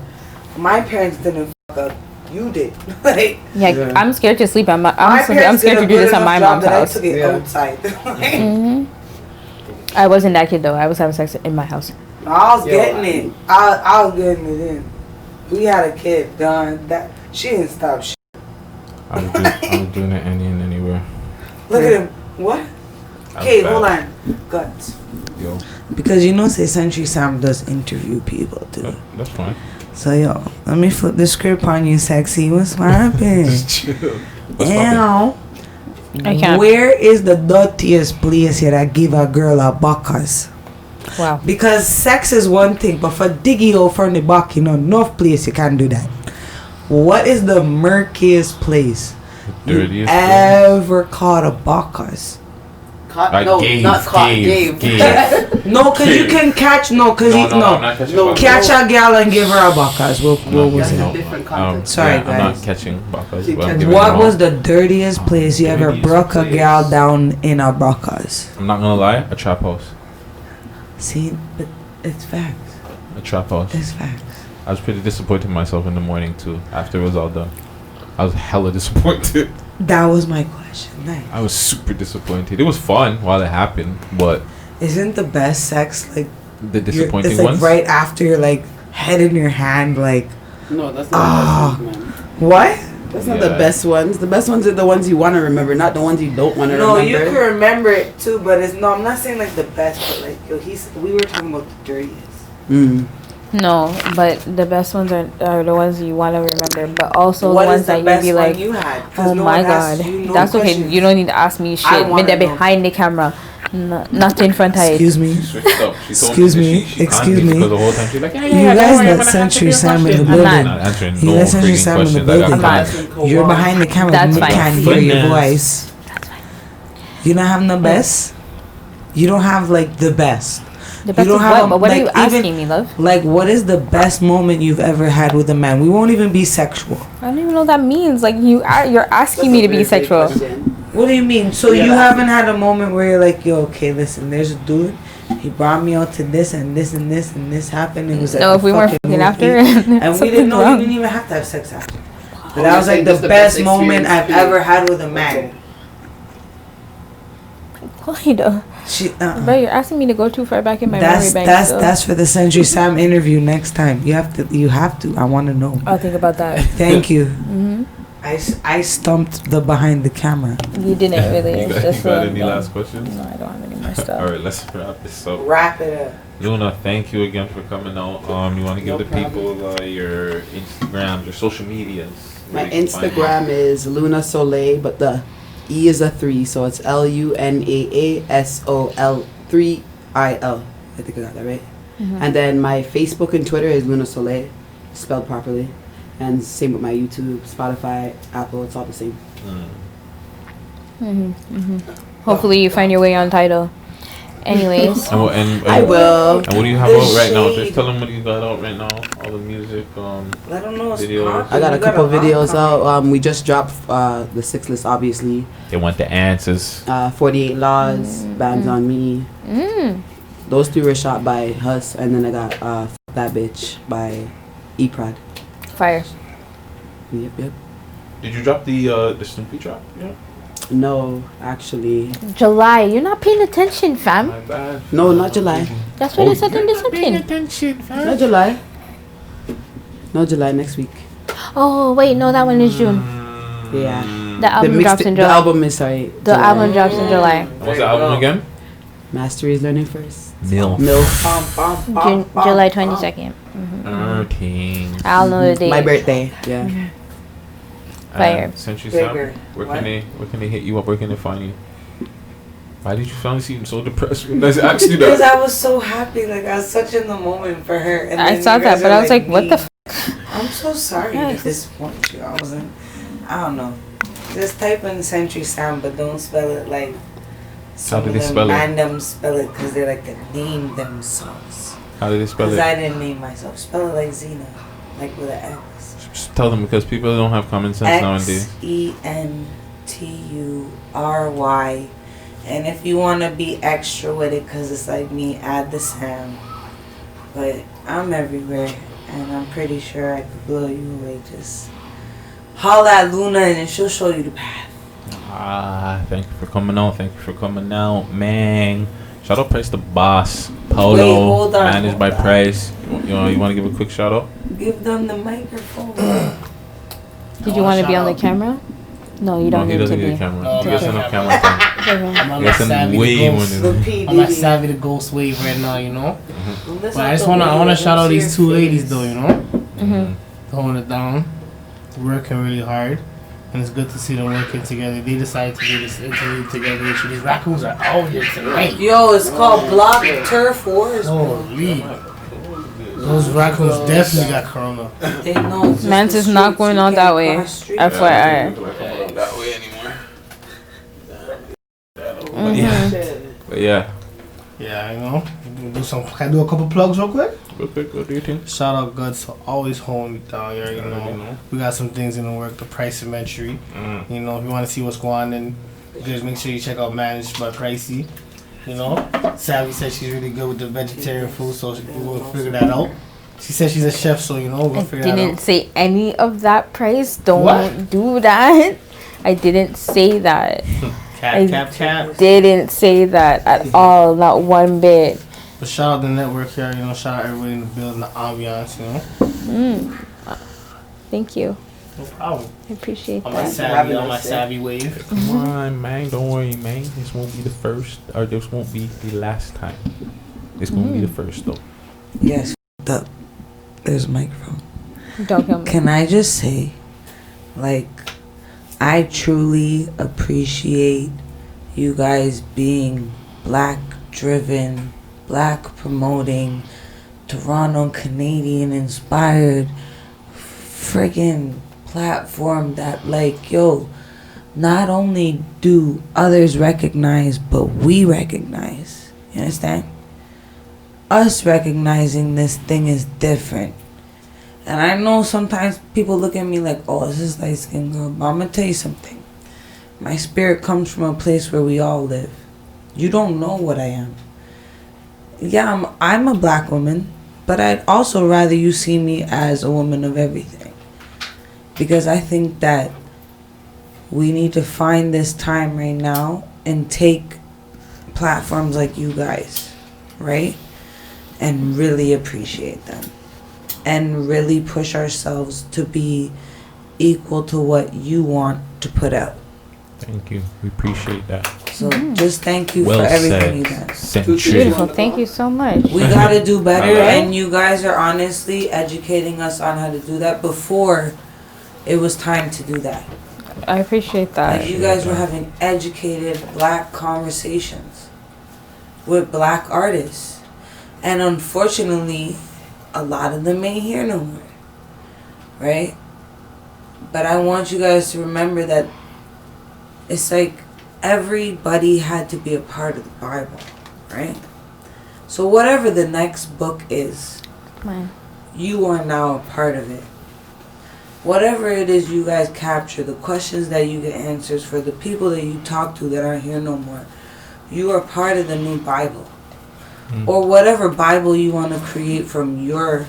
My parents didn't fuck up. You did. Like, yeah, I'm scared to sleep at my I'm parents scared to did a do good this at enough my job mom's that house. I took it outside. I wasn't that kid though. I was having sex in my house. I was getting it. I was getting it in. We had a kid, done that. She didn't stop shit. I was doing it anywhere. Look at him. What? Okay, hold on. Guts. Yo. Because you know, say Century Sam does interview people too. That's fine. So yo, let me flip the script on you, sexy. What's happening? Just chill. Now, I can't. where is the dirtiest place here that give a girl a buckers? Wow. Because sex is one thing, but for diggy out from the back, you know, enough place you can't do that. What is the murkiest place you ever caught a buckers? Like no, gave, not caught. Gave. No, cause you can catch. No, cause I'm not catching buckers. catch a girl and give her a buckers. What was That's it? a different context. Sorry, I'm guys. not catching buckers. You But I'm catch- giving What them was all. the dirtiest place you ever Dirtiest broke a place. girl down in a buckers? I'm not gonna lie. A trap house. See, but it's facts. A trap house. It's facts. I was pretty disappointed in myself in the morning too. After it was all done, I was hella disappointed. That was my question. Nice. I was super disappointed. It was fun while it happened, but Isn't the best sex like the disappointing it's like ones. right after you're like head in your hand, like No, that's not the best ones, man. what? That's not the best ones. The best ones are the ones you want to remember, not the ones you don't want to No, remember. you can remember it too, but it's no. I'm not saying like the best, but like yo, we were talking about the dirtiest. Mm. No, but the best ones are the ones you want to remember, but also What the is ones the that you best be one like, you had? 'Cause oh no my one asked god, you no that's okay. questions. You don't need to ask me shit. wanna When they're know. behind the camera, not in front of it. Excuse me. She switched up. She told Excuse me. me. She can't Excuse be me. Because the whole time she's like, yeah, You don't guys worry, I'm let gonna Century answer your Sam in the question. building. I'm not answering You no let Century freaking Sam in the questions. I got building. plans. You're behind the camera. That's We fine. can't hear your Finesse. voice. That's fine. You don't have the best. You don't have like the best. The best don't is have what? a- But what are like, you asking even- me, love? Like, what is the best moment you've ever had with a man? We won't even be sexual. I don't even know what that means. Like you're asking me to be sexual. What do you mean? So you haven't had a moment where you're like, yo, okay, listen, there's a dude. He brought me out to this and this and this and this happened. It was like No, a if we weren't fucking fucking after, movie. And we something's didn't know. wrong. You didn't even have to have sex after. But I'm that was saying like just the the best best moment experience I've ever had with a man. Why Bro, you're asking me to go too far back in my memory bank. so That's for the Century Sam interview next time. You have to. I want to know. I'll think about that. Thank you. Hmm. I stumped the behind the camera. You didn't really. You got any last questions? No, I don't have any more stuff. All right, let's wrap this up. Wrap it up. Luna, thank you again for coming out. You want to give the people your Instagrams, your social medias? My Instagram is Luna Soleil, but the E is a 3, so it's LUNAASOL3IL. I think I got that right. Mm-hmm. And then my Facebook and Twitter is Luna Soleil, spelled properly. And same with my YouTube, Spotify, Apple, it's all the same. Hopefully you find your way on Tidal. Anyways, I will. And what do you have out right now? Just tell them what you got out right now. All the music, I don't know. videos. I got a couple videos out. We just dropped the 6 list, obviously. They want the answers. 48 Laws, Bands on Me. Those 3 were shot by Huss, and then I got That Bitch by E-Prod. fire. Yep. Did you drop the Snoopy drop? Yeah. No, actually. July. You're not paying attention, fam. My bad. No, not July. That's what I said in December. Not July. No, July, next week. Oh wait, no, that one is June. Yeah. The album drops in The July. album is, sorry. The album drops in July. What's the album again? Mastery is Learning First. MILF. July 22nd. I'll know the date. My birthday. Yeah. Fire. Century Sam, where can they hit you up? Where can they find you? Why did you finally seem so depressed when I asked you Because that? I was so happy. Like, I was such in the moment for her. And I then saw you guys that, but are I was like, what the I'm so sorry to disappoint you. I don't know. Just type in Century Sound, but don't spell it like How did they spell it? random spell it because they like to name themselves. How did they spell Because it? I didn't name myself. Spell it like Xena, like with an X. Just tell them, because people don't have common sense nowadays. Xentury. And if you want to be extra with it, because it's like me, add the Sam. But I'm everywhere, and I'm pretty sure I could blow you away. Just holla at Luna, and she'll show you the path. Thank you for coming out. Man. Shout out Price the Boss. Polo. Hold on, Managed by Price. You want to give a quick shout out? Give them the microphone. Did you want to be on the camera? No, you don't he need to doesn't need be. a camera. No, He gets I'm enough not camera time. I'm on He my gets Savvy way the more Ghost. than I'm at Savvy the Ghost wave right now, you know. Mm-hmm. But I just wanna shout out these 2 ladies though, you know. Holding it down, working really hard, and it's good to see them working together. They decided to do this interview together. These raccoons are out here tonight. Yo, it's called Block Turf Wars. Holy. Those raccoons definitely got corona. They know it's just Man's the is not streets, going you out can't that way. cross street. FYI. That way anymore. But yeah. Yeah, you know. Can I do a couple plugs real quick? What do you think? Shout out Guttz for always holding it down here, you know. We got some things in the work, the Price Inventory. You know, if you want to see what's going on, then just make sure you check out Managed by Pricey. You know, Savy said she's really good with the vegetarian food, so we'll figure that out. She said she's a chef, so you know, we'll figure that out. Didn't say any of that price. Don't What? do that. I didn't say that. Cap. Didn't say that at all. Not one bit. But shout out the network here, you know, shout out everybody in the building, the ambiance, you know. Thank you. No problem. I appreciate On my that. Savvy wave. Come on, man. Don't worry, man. This won't be the first, or this won't be the last time. This won't be the first, though. Yes, up. There's a microphone. Don't kill me. Can I just say, like, I truly appreciate you guys being black driven, black promoting, Toronto Canadian inspired friggin' platform that, like, yo, not only do others recognize, but we recognize. You understand? Us recognizing this thing is different. And I know sometimes people look at me like, oh, this is light skinned girl. But I'm going to tell you something. My spirit comes from a place where we all live. You don't know what I am. Yeah, I'm a black woman. But I'd also rather you see me as a woman of everything. Because I think that we need to find this time right now and take platforms like you guys, right? And really appreciate them. And really push ourselves to be equal to what you want to put out. Thank you. We appreciate that. So just thank you Well for everything said. you guys. Century. Beautiful. Thank you so much. We gotta do better, Alright. and you guys are honestly educating us on how to do that before it was time to do that. I appreciate that. Like, you guys were having educated black conversations with black artists. And unfortunately, a lot of them ain't here no more. Right? But I want you guys to remember that it's like everybody had to be a part of the Bible. right? So whatever the next book is, Man. you are now a part of it. Whatever it is you guys capture, the questions that you get answers for, the people that you talk to that aren't here no more, you are part of the new Bible. Or whatever Bible you want to create from your,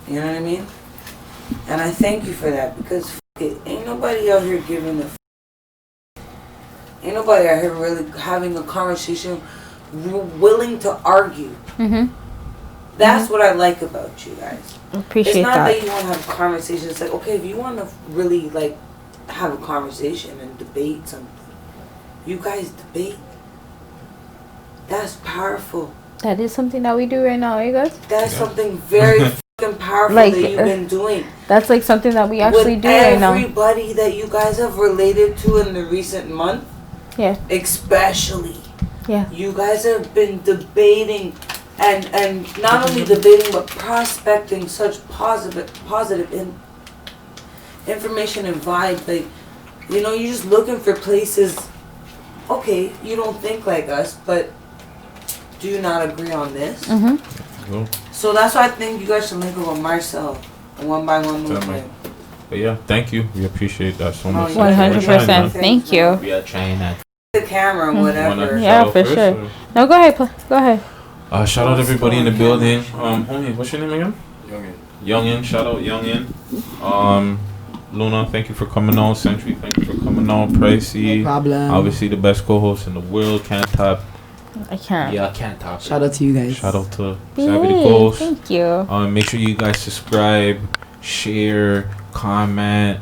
you know what I mean? And I thank you for that, because ain't nobody out here giving a ain't nobody out here really having a conversation, willing to argue. That's what I like about you guys. Appreciate it's not that. that you want to have a conversation. It's like, okay, if you want to really like have a conversation and debate something, you guys debate. That's powerful. That is something that we do right now, you guys. That's something very fucking powerful Like, that you've been doing. That's like something that we actually With do right now. everybody that you guys have related to in the recent month. Yeah. Especially. Yeah. You guys have been debating and not only debating but prospecting such positive information and vibe. Like, you know, you're just looking for places. Okay, you don't think like us, but do you not agree on this? So that's why I think you guys should link up with Marcel, a one by one movement. But yeah, thank you. We appreciate that so much. 100%. Thank you. We are trying that. The camera, whatever. Yeah, for sure. No, go ahead. Go ahead. Shout out everybody in the building. Homie, what's your name again? Youngin. Shout out Youngin. Luna, thank you for coming on. Century, thank you for coming on. Pricey. No problem. Obviously the best co-host in the world. Can't top. I can't. Yeah, I can't top. Shout out to you guys. Shout out to Savy the Ghost. Thank you. Make sure you guys subscribe, share, comment.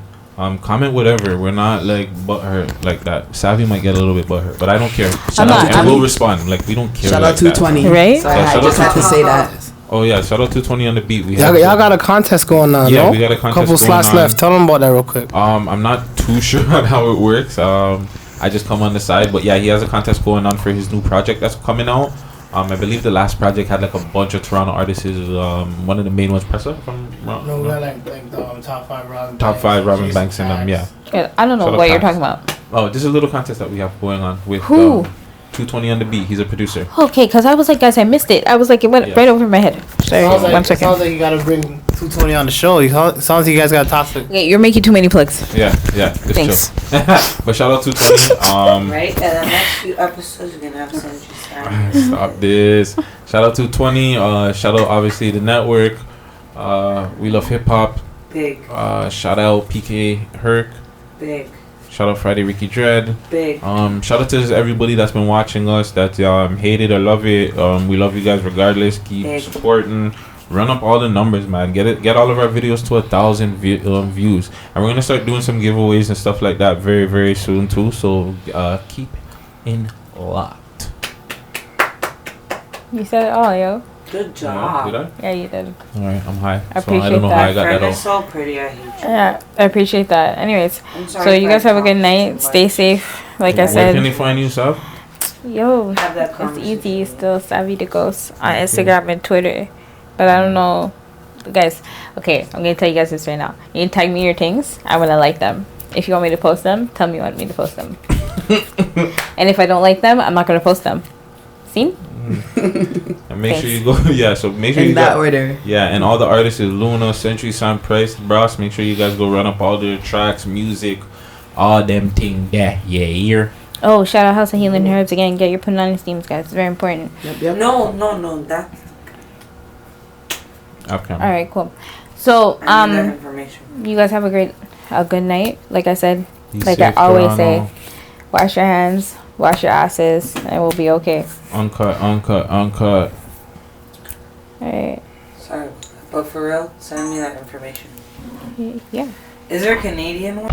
Comment whatever. We're not like butthurt like that. Savvy might get a little bit butthurt, but I don't care. And we'll respond. Like, we don't care. Shout like out 220. Right? So I just had to say that. Oh yeah, shout out 220 on the beat. Y'all got a contest going on, yeah, no? we got a contest Couple slots going on. left. Tell them about that real quick. I'm not too sure on how it works. I just come on the side, but yeah, he has a contest going on for his new project that's coming out. I believe the last project had like a bunch of Toronto artists. One of the main ones, Pressa from. No, we got like the top 5 Robin. Top 5 Robin Banks in them, yeah. I don't know Shout out what you're Pax. talking about. Oh, this is a little contest that we have going on with Who? 220 on the beat. He's a producer. Okay, because I was like, guys, I missed it. I was like, it went right over my head. Sorry, Sounds like, 1 second. Sounds like you gotta bring 220 on the show. Sounds like you guys got a topic. Okay, you're making too many plugs. Yeah, just Thanks. chill. But shout out 220. Right? And the next few episodes, you're going to have Century. Stop this. Shout out 220. Shout out obviously the network. We love hip hop. Big. Shout out PK Herc. Big. Shout out Friday Ricky Dred. Big. Shout out to everybody that's been watching us, that hate it or love it. We love you guys regardless. Keep supporting. Run up all the numbers, man. Get all of our videos to 1,000 views, and we're gonna start doing some giveaways and stuff like that very, very soon too. So keep in locked. You said it all, yo. Good job. Did I? Yeah, you did. All right, I'm high. I So I don't know appreciate how I that. got Friend that is off. so pretty. I hate you. Yeah, I appreciate that. Anyways, I'm sorry so you if guys I have a good talk night. too Stay much. safe. Like I Where said. can they find you, Sav? Yo, Have that it's conversation. easy. Still Savvy the Ghost on Instagram and Twitter. But I don't know. Guys, okay, I'm going to tell you guys this right now. You can tag me your things. I want to like them. If you want me to post them, tell me you want me to post them. And if I don't like them, I'm not going to post them. See? And make sure you go. Yeah, so make sure In you that go. order. Yeah, and all the artists is Luna, Century, Sam Price, Bros. Make sure you guys go run up all their tracks, music, all them thing that yeah here. Oh, shout out House of Healing Herbs again. Get your putting on your steams, guys. It's very important. Yep. No. That's Okay. All right, cool. So, I need that information. you guys have a good night. Like I said, Be like safe, I always Toronto. say, wash your hands, wash your asses, and we'll be okay. Uncut. All right. Sorry, but for real, send me that information. Yeah. Is there a Canadian one?